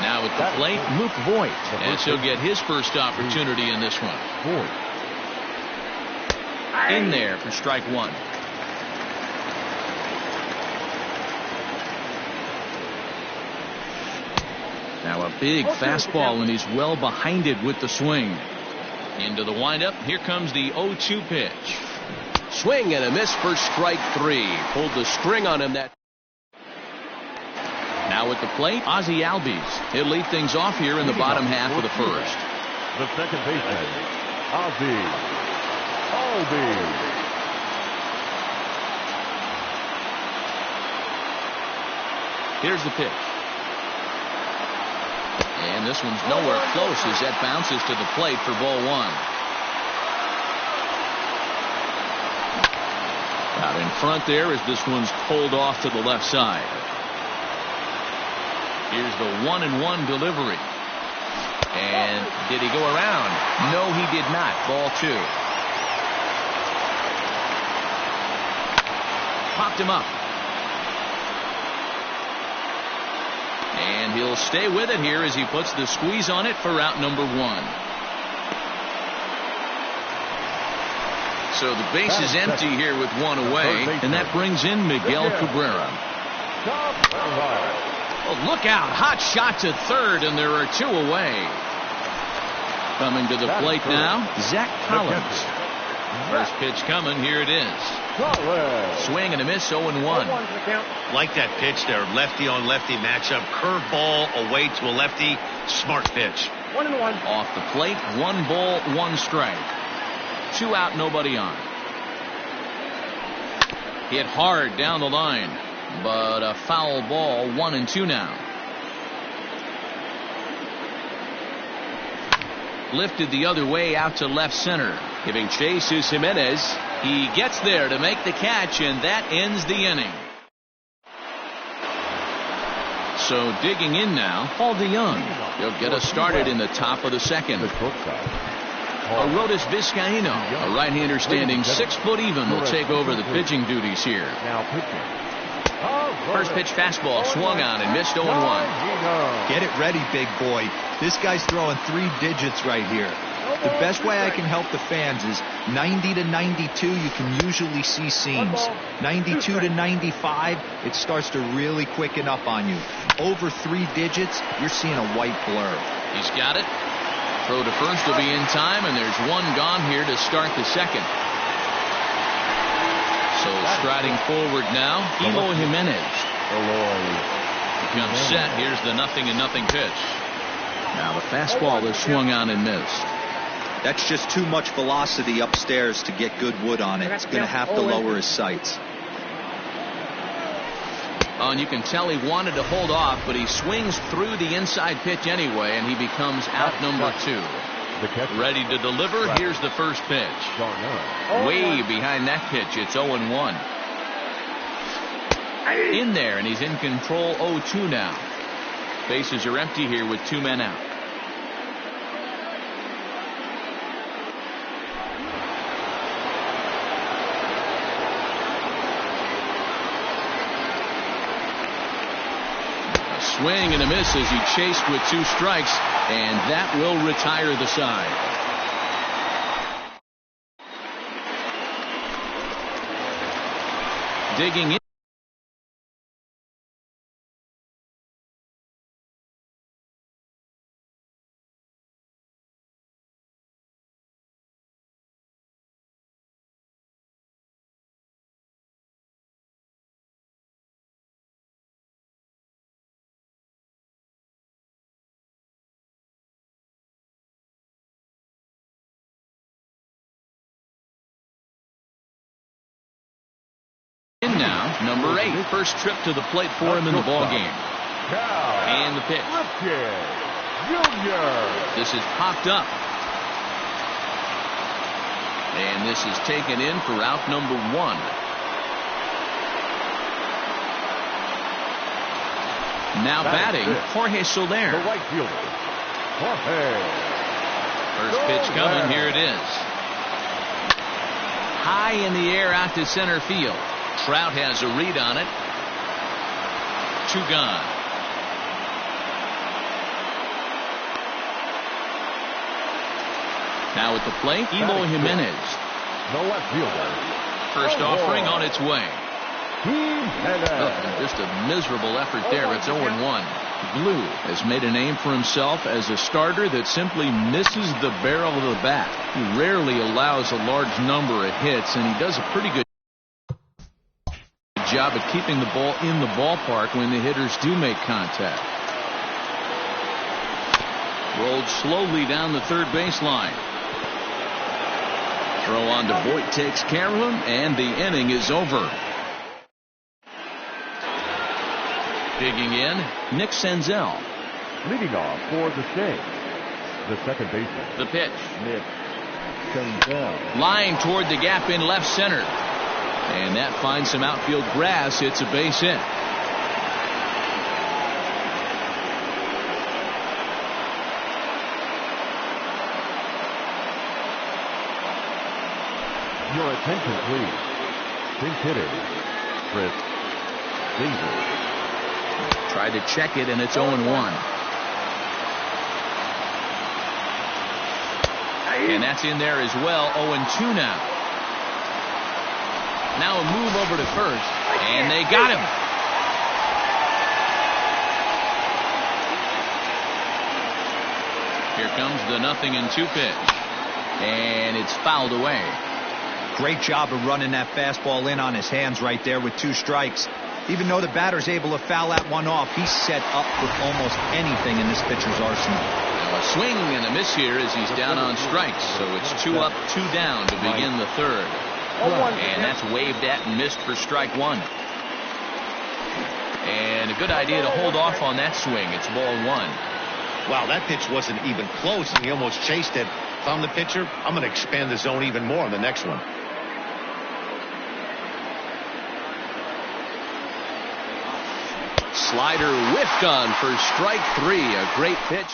Speaker 2: Now at the plate, Luke Voigt, as he'll get his first opportunity in this one. In there for strike one. Now a big fastball, and he's well behind it with the swing. Into the windup. Here comes the 0-2 pitch. Swing and a miss for strike three. Pulled the string on him that. Now at the plate, Ozzie Albies. He'll lead things off here in the bottom half of the first.
Speaker 3: The second baseman, Ozzie Albies.
Speaker 2: Here's the pitch. And this one's nowhere close as that bounces to the plate for ball one. Out in front there as this one's pulled off to the left side. Here's the 1-1 delivery. And did he go around? No, he did not. Ball two. Popped him up. And he'll stay with it here as he puts the squeeze on it for out number one. So the base is empty here with one away, and that brings in Miguel Cabrera. Oh, look out. Hot shot to third, and there are two away. Coming to the plate now, Zach Collins. First pitch coming. Here it is. Swing and a miss, 0-1.
Speaker 4: Like that pitch there, lefty on lefty matchup. Curve ball away to a lefty. Smart pitch.
Speaker 6: 1-1.
Speaker 2: Off the plate, 1 ball, 1 strike. 2 out, nobody on. Hit hard down the line, but a foul ball. 1-2 now. Lifted the other way out to left center. Giving chase is Jimenez. He gets there to make the catch, and that ends the inning. So digging in now, Paul DeYoung. He'll get us started in the top of the second. Arodys Vizcaíno, a right-hander standing 6 foot even, will take over the pitching duties here.
Speaker 3: Now pitching.
Speaker 2: First pitch fastball swung on and missed 0-1.
Speaker 5: Get it ready, big boy. This guy's throwing 3 digits right here. The best way I can help the fans is 90 to 92, you can usually see seams. 92 to 95, it starts to really quicken up on you. Over 3 digits, you're seeing a white blur.
Speaker 2: He's got it. Throw to first will be in time, and there's one gone here to start the second. So striding forward now, Eloy Jimenez. Becomes set. Here's the 0-0 pitch. Now the fastball is swung on and missed.
Speaker 5: That's just too much velocity upstairs to get good wood on it. It's going to have to lower his sights.
Speaker 2: Oh, and you can tell he wanted to hold off, but he swings through the inside pitch anyway, and he becomes out number 2. Ready to deliver. Here's the first pitch. Way behind that pitch. It's 0-1. In there, and he's in control 0-2 now. Bases are empty here with 2 men out. Swing and a miss as he chased with 2 strikes, and that will retire the side. Digging in. Now, number 8, first trip to the plate for him in the ball game. And the pitch. This is popped up. And this is taken in for out number 1. Now batting, Jorge Soler.
Speaker 3: The right fielder, Jorge.
Speaker 2: First pitch coming, here it is. High in the air out to center field. Trout has a read on it. 2 gone. Now at the plate, Eloy Jimenez.
Speaker 3: The left fielder.
Speaker 2: First offering on its way. Just a miserable effort there. It's 0-1. Blue has made a name for himself as a starter that simply misses the barrel of the bat. He rarely allows a large number of hits, and he does a pretty good job of keeping the ball in the ballpark when the hitters do make contact. Rolled slowly down the third baseline. Throw on to Voit takes care of him, and the inning is over. Digging in, Nick Senzel.
Speaker 3: Leading off for the Saints, the second baseman.
Speaker 2: The pitch.
Speaker 3: Nick Senzel.
Speaker 2: Lying toward the gap in left center. And that finds some outfield grass. It's a base hit.
Speaker 3: Your attention, please. Pinch hitter, Chris Davis.
Speaker 2: Tried to check it, and it's 0-1. And that's in there as well. 0-2 now. Now a move over to first, and they got him. Here comes the 0-2 pitch, and it's fouled away.
Speaker 5: Great job of running that fastball in on his hands right there with 2 strikes. Even though the batter's able to foul that one off, he's set up for almost anything in this pitcher's arsenal.
Speaker 2: Now a swing and a miss here as he's down on strikes, so it's 2 up, 2 down to begin the third. And that's waved at and missed for strike 1. And a good idea to hold off on that swing. It's ball 1.
Speaker 4: Wow, that pitch wasn't even close, and he almost chased it. If I'm the pitcher, I'm going to expand the zone even more on the next one.
Speaker 2: Slider whiffed on for strike 3. A great pitch.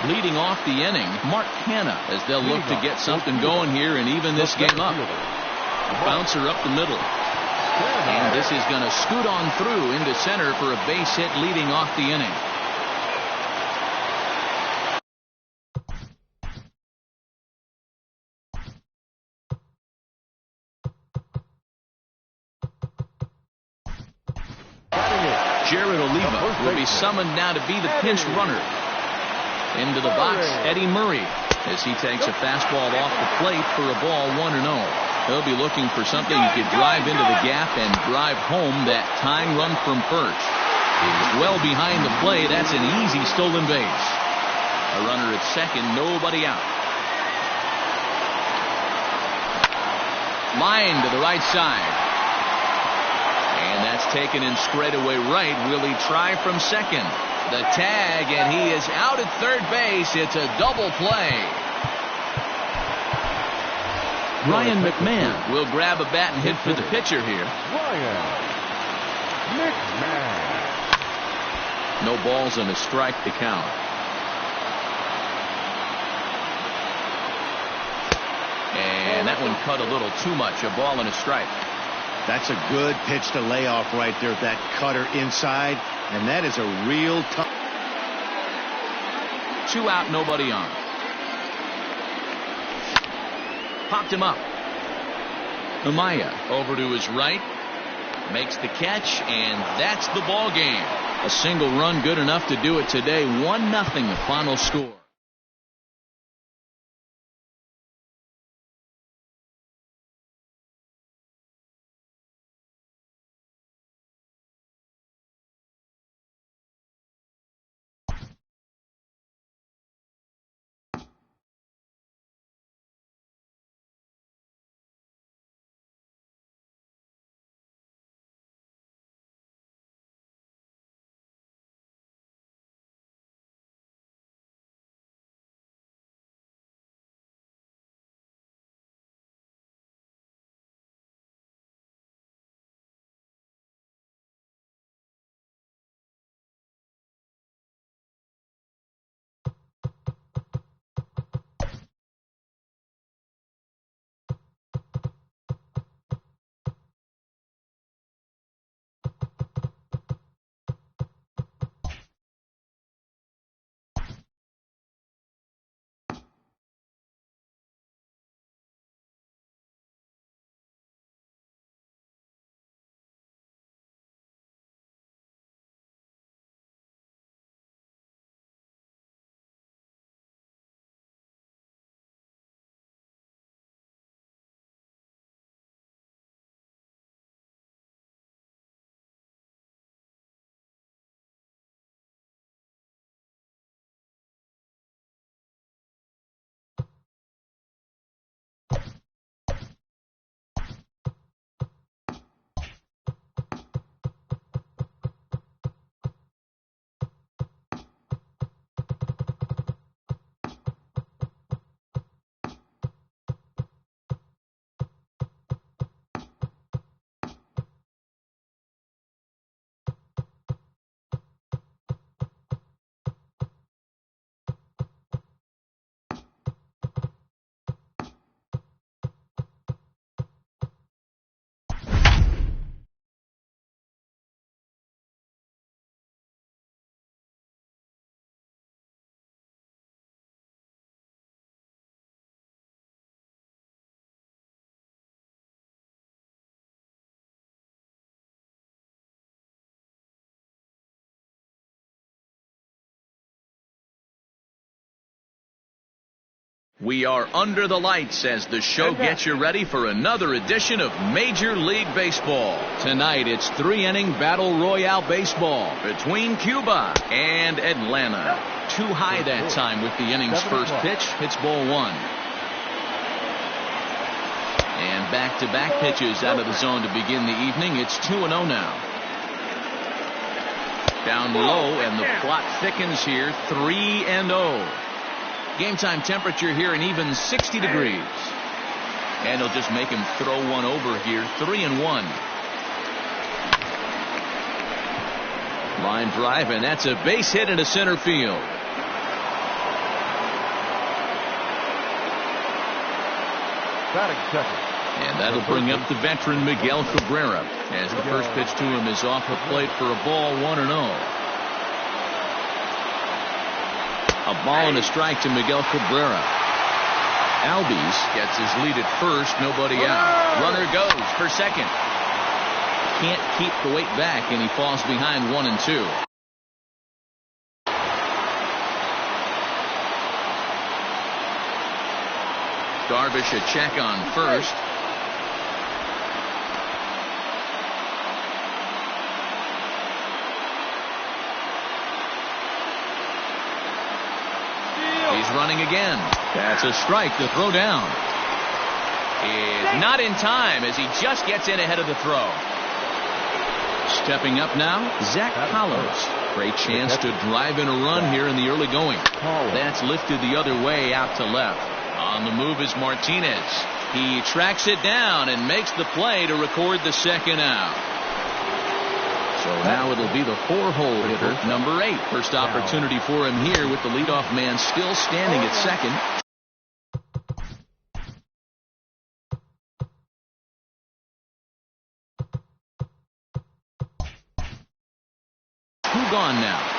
Speaker 2: Leading off the inning, Mark Hanna, as they'll look to get something going here and even this game up. A bouncer up the middle. And this is going to scoot on through into center for a base hit leading off the inning. Jared Oliva will be summoned now to be the pinch runner. Into the box, Eddie Murray, as he takes a fastball off the plate for a ball 1-0. He'll be looking for something he could drive into the gap and drive home that tying run from first. Well behind the plate, that's an easy stolen base. A runner at second, nobody out. Line to the right side. And that's taken in straightaway right. Will he try from second? The tag, and he is out at third base. It's a double play. Ryan McMahon will grab a bat and hit for the pitcher here.
Speaker 3: Ryan McMahon.
Speaker 2: No balls and a strike to count. And that one cut a little too much. A ball and a strike.
Speaker 4: That's a good pitch to lay off right there. That cutter inside. And that is a real tough.
Speaker 2: 2 out, nobody on. Popped him up. Amaya over to his right. Makes the catch, and that's the ball game. A single run good enough to do it today. 1-0 the final score. We are under the lights as the show gets you ready for another edition of Major League Baseball. Tonight, it's 3-inning Battle Royale baseball between Cuba and Atlanta. Too high that time with the inning's first pitch. Hits ball 1. And back-to-back pitches out of the zone to begin the evening. It's 2-0 now. Down low, and the plot thickens here. 3-0. Game time temperature here an even 60 degrees. And he'll just make him throw one over here. 3-1. Line drive, and that's a base hit into center field.
Speaker 3: Batting second.
Speaker 2: And that'll bring up the veteran Miguel Cabrera as the first pitch to him is off the plate for a ball, 1-0. A ball and a strike to Miguel Cabrera. Albies gets his lead at first, nobody out. Runner goes for second. Can't keep the weight back, and he falls behind 1-2. Darvish a check on first. He's running again. That's a strike to throw down. Is not in time as he just gets in ahead of the throw. Stepping up now, Zach Collins. Great chance to drive in a run here in the early going. That's lifted the other way out to left. On the move is Martinez. He tracks it down and makes the play to record the second out. So now it'll be the 4-hole hitter, number 8. First opportunity for him here with the leadoff man still standing at second. Two gone now.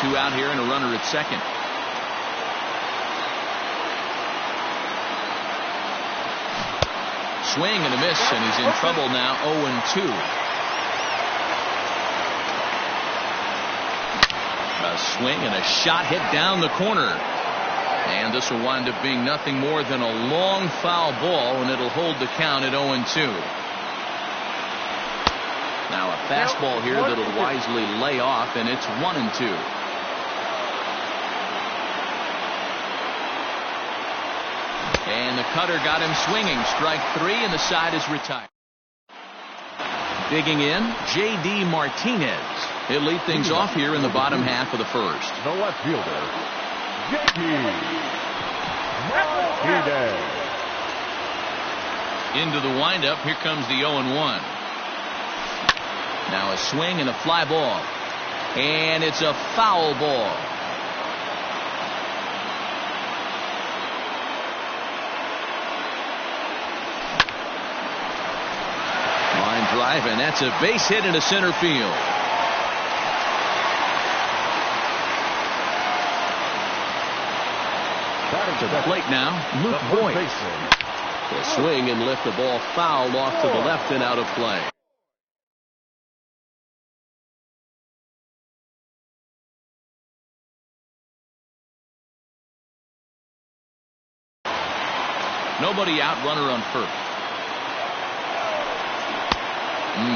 Speaker 2: Two out here and a runner at second. Swing and a miss, and he's in trouble now. 0-2. A swing and a shot hit down the corner. And this will wind up being nothing more than a long foul ball, and it'll hold the count at 0-2. Now a fastball here that'll wisely lay off, and it's 1-2. And the cutter got him swinging. Strike 3, and the side is retired. Digging in, J.D. Martinez. He'll lead things off here in the bottom half of the first.
Speaker 3: The left fielder, J.D. Martinez.
Speaker 2: Into the windup. Here comes the 0-1. Now a swing and a fly ball. And it's a foul ball. Line drive, and that's a base hit into center field. To the plate now, Luke Boyd. The swing and lift the ball foul off to the left and out of play. Nobody out, runner on first.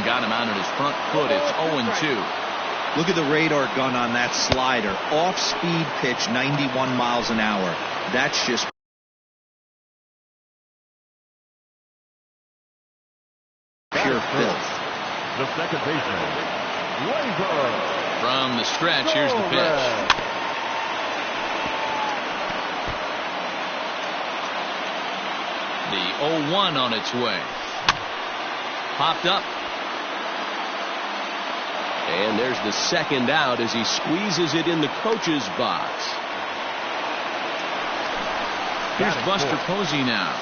Speaker 2: Got him out at his front foot. It's 0-2.
Speaker 5: Look at the radar gun on that slider. Off-speed pitch, 91 miles an hour. That's just pure filth.
Speaker 3: The second baseman, Laser.
Speaker 2: From the stretch, here's the pitch. The 0-1 on its way. Popped up. And there's the second out as he squeezes it in the coach's box. Here's Buster Posey now.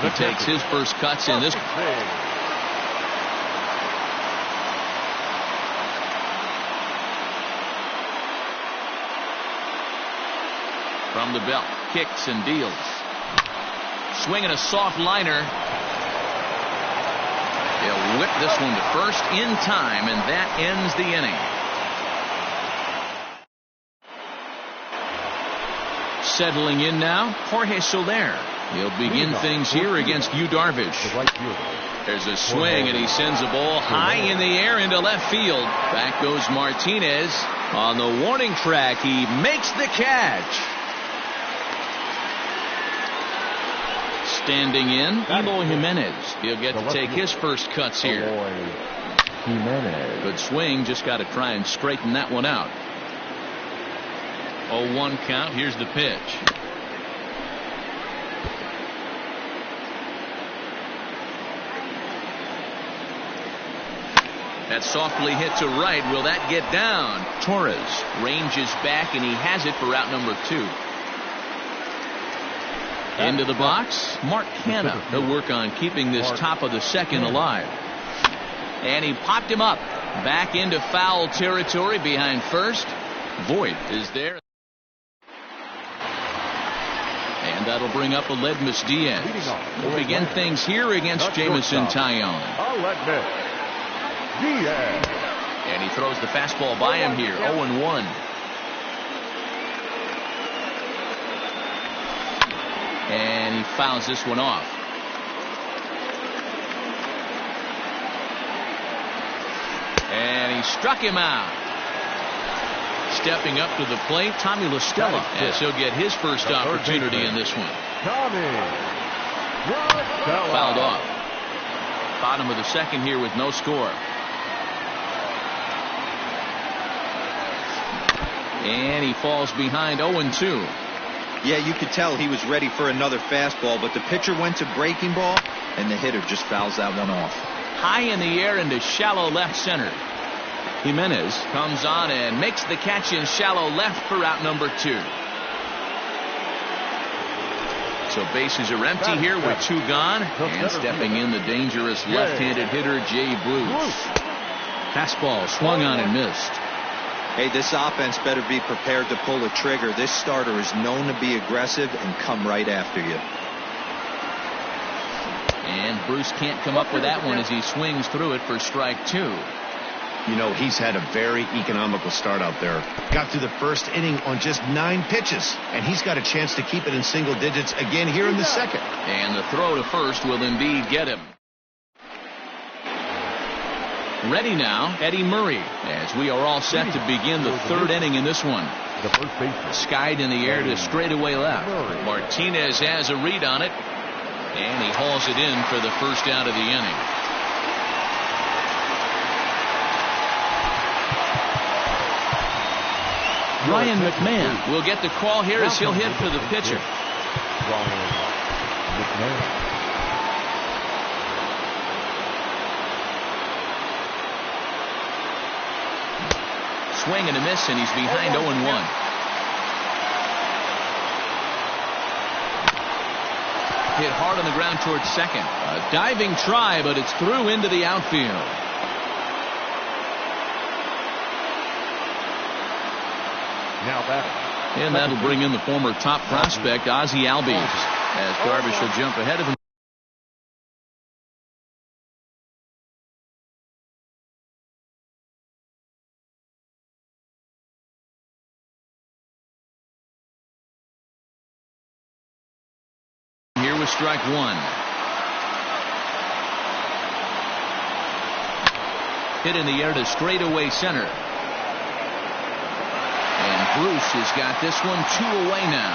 Speaker 2: He takes his first cuts in this. From the belt, kicks and deals. Swinging a soft liner. He'll whip this one to first in time, and that ends the inning. Settling in now, Jorge Soler. He'll begin things here against Yu Darvish. There's a swing, and he sends a ball high in the air into left field. Back goes Martinez. On the warning track, he makes the catch. Standing in, Eloy Jimenez. He'll get to take his first cuts here. Good swing, just got to try and straighten that one out. 0-1 count. Here's the pitch. That softly hit to right. Will that get down? Torres ranges back, and he has it for out number 2. Into the box, Mark Canha. He'll work on keeping this top of the second alive. And he popped him up. Back into foul territory behind first. Voigt is there. And that'll bring up Aledmus Diaz. We'll begin things here against Jameson Taillon. And he throws the fastball by him here. 0-1. And he fouls this one off. And he struck him out. Stepping up to the plate, Tommy La Stella, as he'll get his first opportunity in this one. Fouled off. Bottom of the second here with no score. And he falls behind 0-2.
Speaker 5: Yeah, you could tell he was ready for another fastball, but the pitcher went to breaking ball, and the hitter just fouls that one off.
Speaker 2: High in the air into shallow left center. Jimenez comes on and makes the catch in shallow left for out number 2. So bases are empty here with 2 gone. And stepping in, the dangerous left-handed hitter, Jay Bruce. Fastball swung on and missed.
Speaker 5: Hey, this offense better be prepared to pull a trigger. This starter is known to be aggressive and come right after you.
Speaker 2: And Bruce can't come up with that one as he swings through it for strike 2.
Speaker 4: You know, he's had a very economical start out there. Got through the first inning on just 9 pitches, and he's got a chance to keep it in single digits again here in the second.
Speaker 2: And the throw to first will indeed get him. Ready now, Eddie Murray, as we are all set to begin the 3rd inning in this one. Skied in the air to straightaway left. Martinez has a read on it, and he hauls it in for the first out of the inning. Ryan McMahon will get the call here as he'll hit for the pitcher. Swing and a miss, and he's behind 0-1. Hit hard on the ground towards second. A diving try, but it's through into the outfield. And that'll bring in the former top prospect, Ozzie Albies, as Darvish will jump ahead of him. Here with strike 1. Hit in the air to straightaway center. Bruce has got this one 2 away now.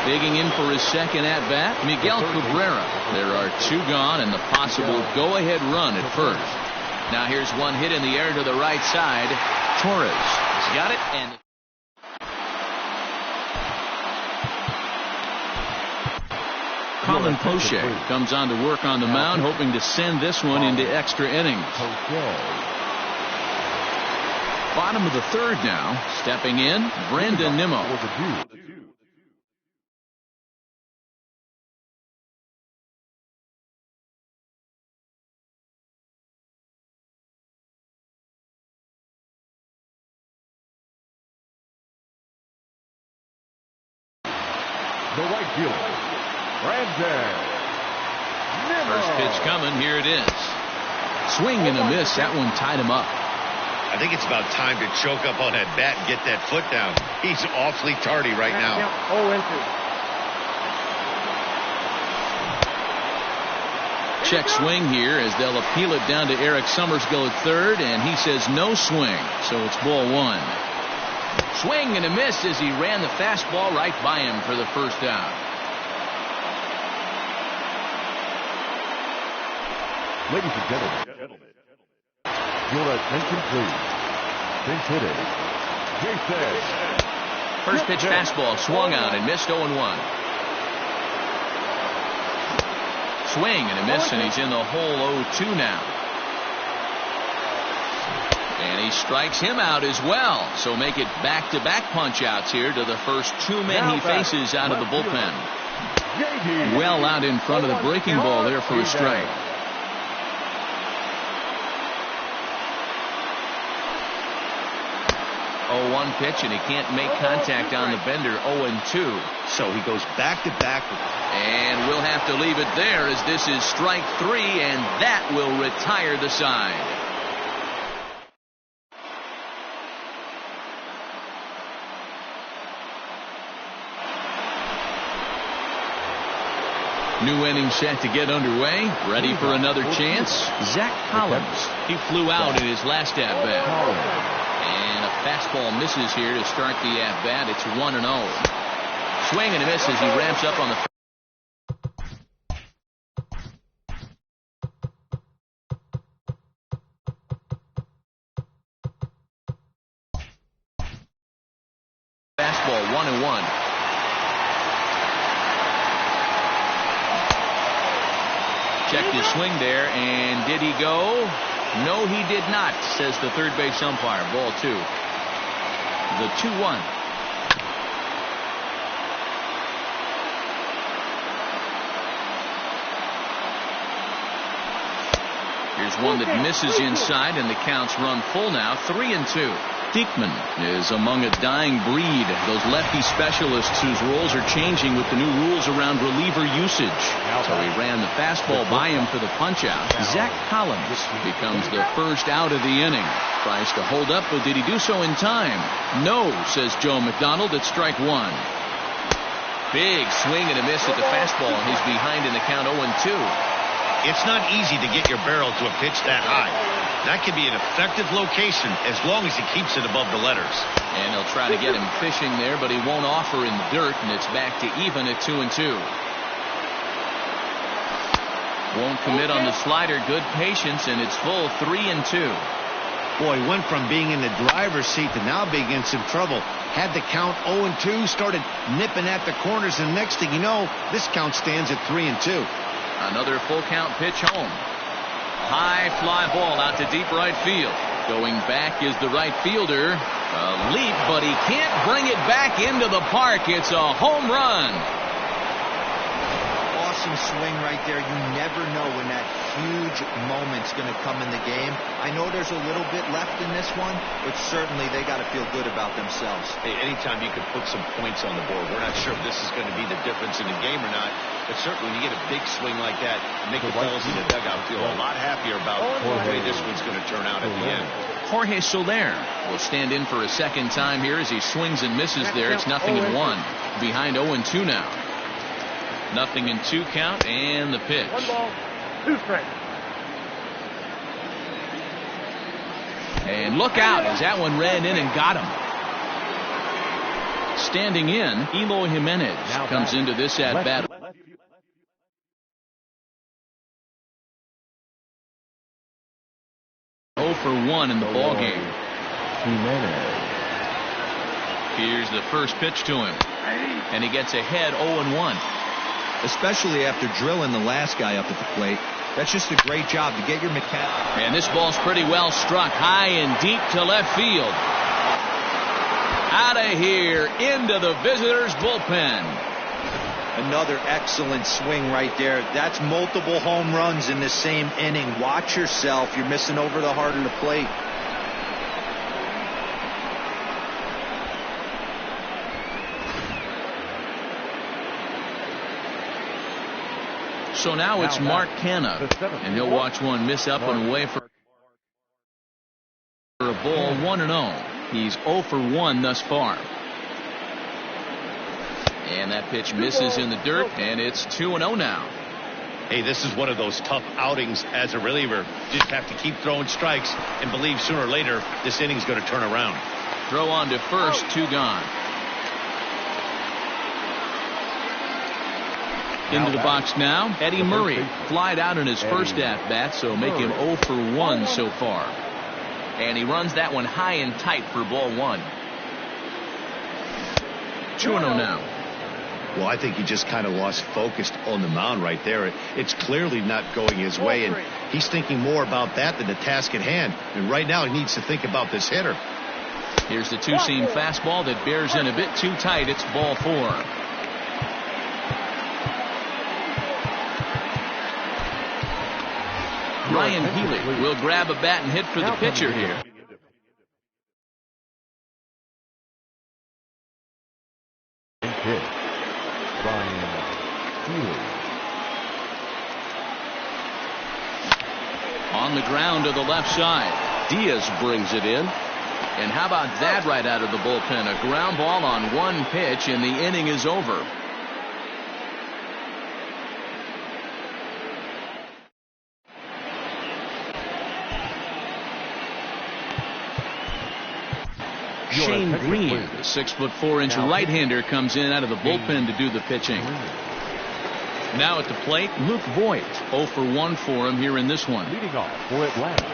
Speaker 2: Digging in for his second at-bat, Miguel Cabrera. There are 2 gone and the possible go-ahead run at first. Now here's one hit in the air to the right side. Torres has got it, and Colin Poche comes on to work on the mound, hoping to send this one into extra innings. Bottom of the 3rd now. Stepping in, Brandon Nimmo.
Speaker 3: The right fielder, Brandon Nimmo.
Speaker 2: First pitch coming. Here it is. Swing and a miss. That one tied him up.
Speaker 4: I think it's about time to choke up on that bat and get that foot down. He's awfully tardy right now.
Speaker 2: check swing here as they'll appeal it down to Eric Summersgill at third, and he says no swing, so it's ball one. Swing and a miss as he ran the fastball right by him for the first out.
Speaker 3: Ladies and gentlemen, your attention please. Pinch hitting, Jason.
Speaker 2: First pitch fastball swung on and missed 0-1. Swing and a miss, and he's in the hole 0-2 now. And he strikes him out as well. So make it back-to-back punch-outs here to the first two men he faces out of the bullpen. Well out in front of the breaking ball there for a strike. 0-1 pitch, and he can't make contact on the bender. 0-2.
Speaker 4: So he goes back-to-back.
Speaker 2: And we'll have to leave it there as this is strike three, and that will retire the side. New inning set to get underway. Ready for another chance. Zach Collins. He flew out in his last at-bat. And a fastball misses here to start the at-bat. It's 1-0. Swing and a miss as he ramps up on the fastball. 1-1. Checked his swing there, and did he go? No, he did not, says the third base umpire. Ball two. The 2-1. Here's one that misses inside, and the count's run full now. 3-2. Diekman is among a dying breed, those lefty specialists whose roles are changing with the new rules around reliever usage. So he ran the fastball by him for the punch-out. Zach Collins becomes the first out of the inning. Tries to hold up, but did he do so in time? No, says Joe McDonald at strike one. Big swing and a miss at the fastball, and he's behind in the count 0-2.
Speaker 4: It's not easy to get your barrel to a pitch that high. That can be an effective location as long as he keeps it above the letters.
Speaker 2: And he'll try to get him fishing there, but he won't offer in the dirt, and it's back to even at 2-2. Won't commit on the slider. Good patience, and it's full 3-2.
Speaker 4: Boy, went from being in the driver's seat to now being in some trouble. Had the count 0-2, started nipping at the corners, and next thing you know, this count stands at 3-2.
Speaker 2: Another full count pitch home. High fly ball out to deep right field. Going back is the right fielder. A leap, but he can't bring it back into the park. It's a home run.
Speaker 5: Awesome swing right there. You never know when that huge moment's going to come in the game. I know there's a little bit left in this one, but certainly they got to feel good about themselves.
Speaker 4: Hey, anytime you can put some points on the board, we're not sure if this is going to be the difference in the game or not, but certainly when you get a big swing like that, make the fellas in the dugout feel a lot happier about the way this one's going to turn out at the end.
Speaker 2: Jorge Soler will stand in for a second time here as he swings and misses there. It's 0-1. Behind 0-2 now. 0-2 count, and the pitch.
Speaker 6: 1 ball, 2 strikes.
Speaker 2: And look out as that one ran in and got him. Standing in, Eloy Jimenez comes into this at bat. For 1 in the ball game. Here's the first pitch to him, and he gets ahead 0-1.
Speaker 5: Especially after drilling the last guy up at the plate. That's just a great job to get your mechanic.
Speaker 2: And this ball's pretty well struck high and deep to left field. Out of here into the visitors' bullpen.
Speaker 5: Another excellent swing right there. That's multiple home runs in the same inning. Watch yourself. You're missing over the heart of the plate.
Speaker 2: So now it's Mark Canha, and he'll watch one miss up and away for a ball. 1-0. He's 0 for 1 thus far. And that pitch misses in the dirt, and it's 2-0 now.
Speaker 4: Hey, this is one of those tough outings as a reliever. Just have to keep throwing strikes and believe sooner or later this inning's going to turn around.
Speaker 2: Throw on to first, 2 gone. Into the box now, Eddie Murray. Flied out in his first at-bat, so make him 0 for 1 so far. And he runs that one high and tight for ball 1. 2-0 now.
Speaker 4: Well, I think he just kind of lost focus on the mound right there. It's clearly not going his way, and he's thinking more about that than the task at hand. And right now he needs to think about this hitter.
Speaker 2: Here's the two-seam fastball that bears in a bit too tight. It's ball 4. Ryan Healy will grab a bat and hit for the pitcher here. On the ground to the left side. Diaz brings it in. And how about that right out of the bullpen? A ground ball on 1 pitch, and the inning is over. Shane Green, the 6'4" right-hander, comes in out of the bullpen to do the pitching. Now at the plate, Luke Voigt. 0 for 1 for him here in this one.
Speaker 3: Leading off for Atlanta.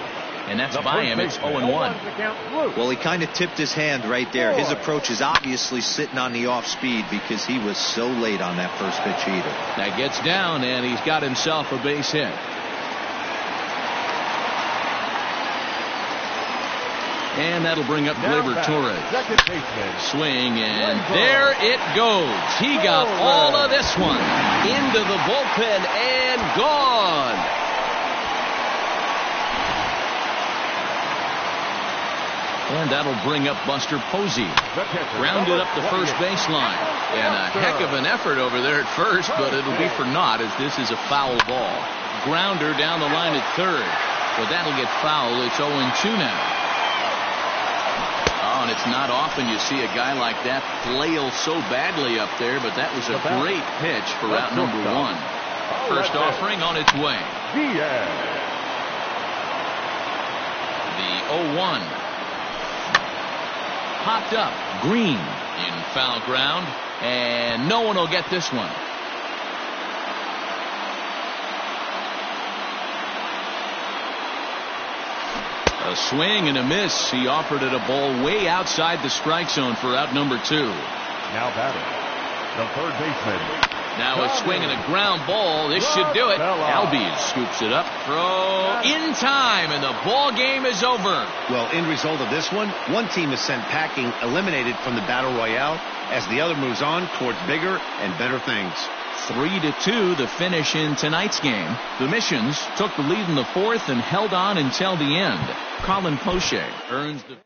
Speaker 2: And that's by him. It's 0-1.
Speaker 5: Well, he kind of tipped his hand right there. His approach is obviously sitting on the off speed because he was so late on that first pitch heater.
Speaker 2: That gets down, and he's got himself a base hit. And that'll bring up Gleyber Torres. Swing, and there it goes. He got all of this one. Into the bullpen and gone. And that'll bring up Buster Posey. Grounded up the first baseline. And a heck of an effort over there at first, but it'll be for naught as this is a foul ball. Grounder down the line at third. But that'll get foul. It's 0-2 now. And it's not often you see a guy like that flail so badly up there, but that was a great pitch for out number 1. First offering on its way. The 0-1. Popped up. Green in foul ground, and no one will get this one. A swing and a miss. He offered it a ball way outside the strike zone for out number 2.
Speaker 3: Now batting, the third baseman.
Speaker 2: Now a swing and a ground ball. This should do it. Albies scoops it up. Throw in time, and the ball game is over.
Speaker 4: Well, end result of this one team is sent packing, eliminated from the Battle Royale, as the other moves on towards bigger and better things.
Speaker 2: 3-2 the finish in tonight's game. The Missions took the lead in the 4th and held on until the end. Colin Poche earns the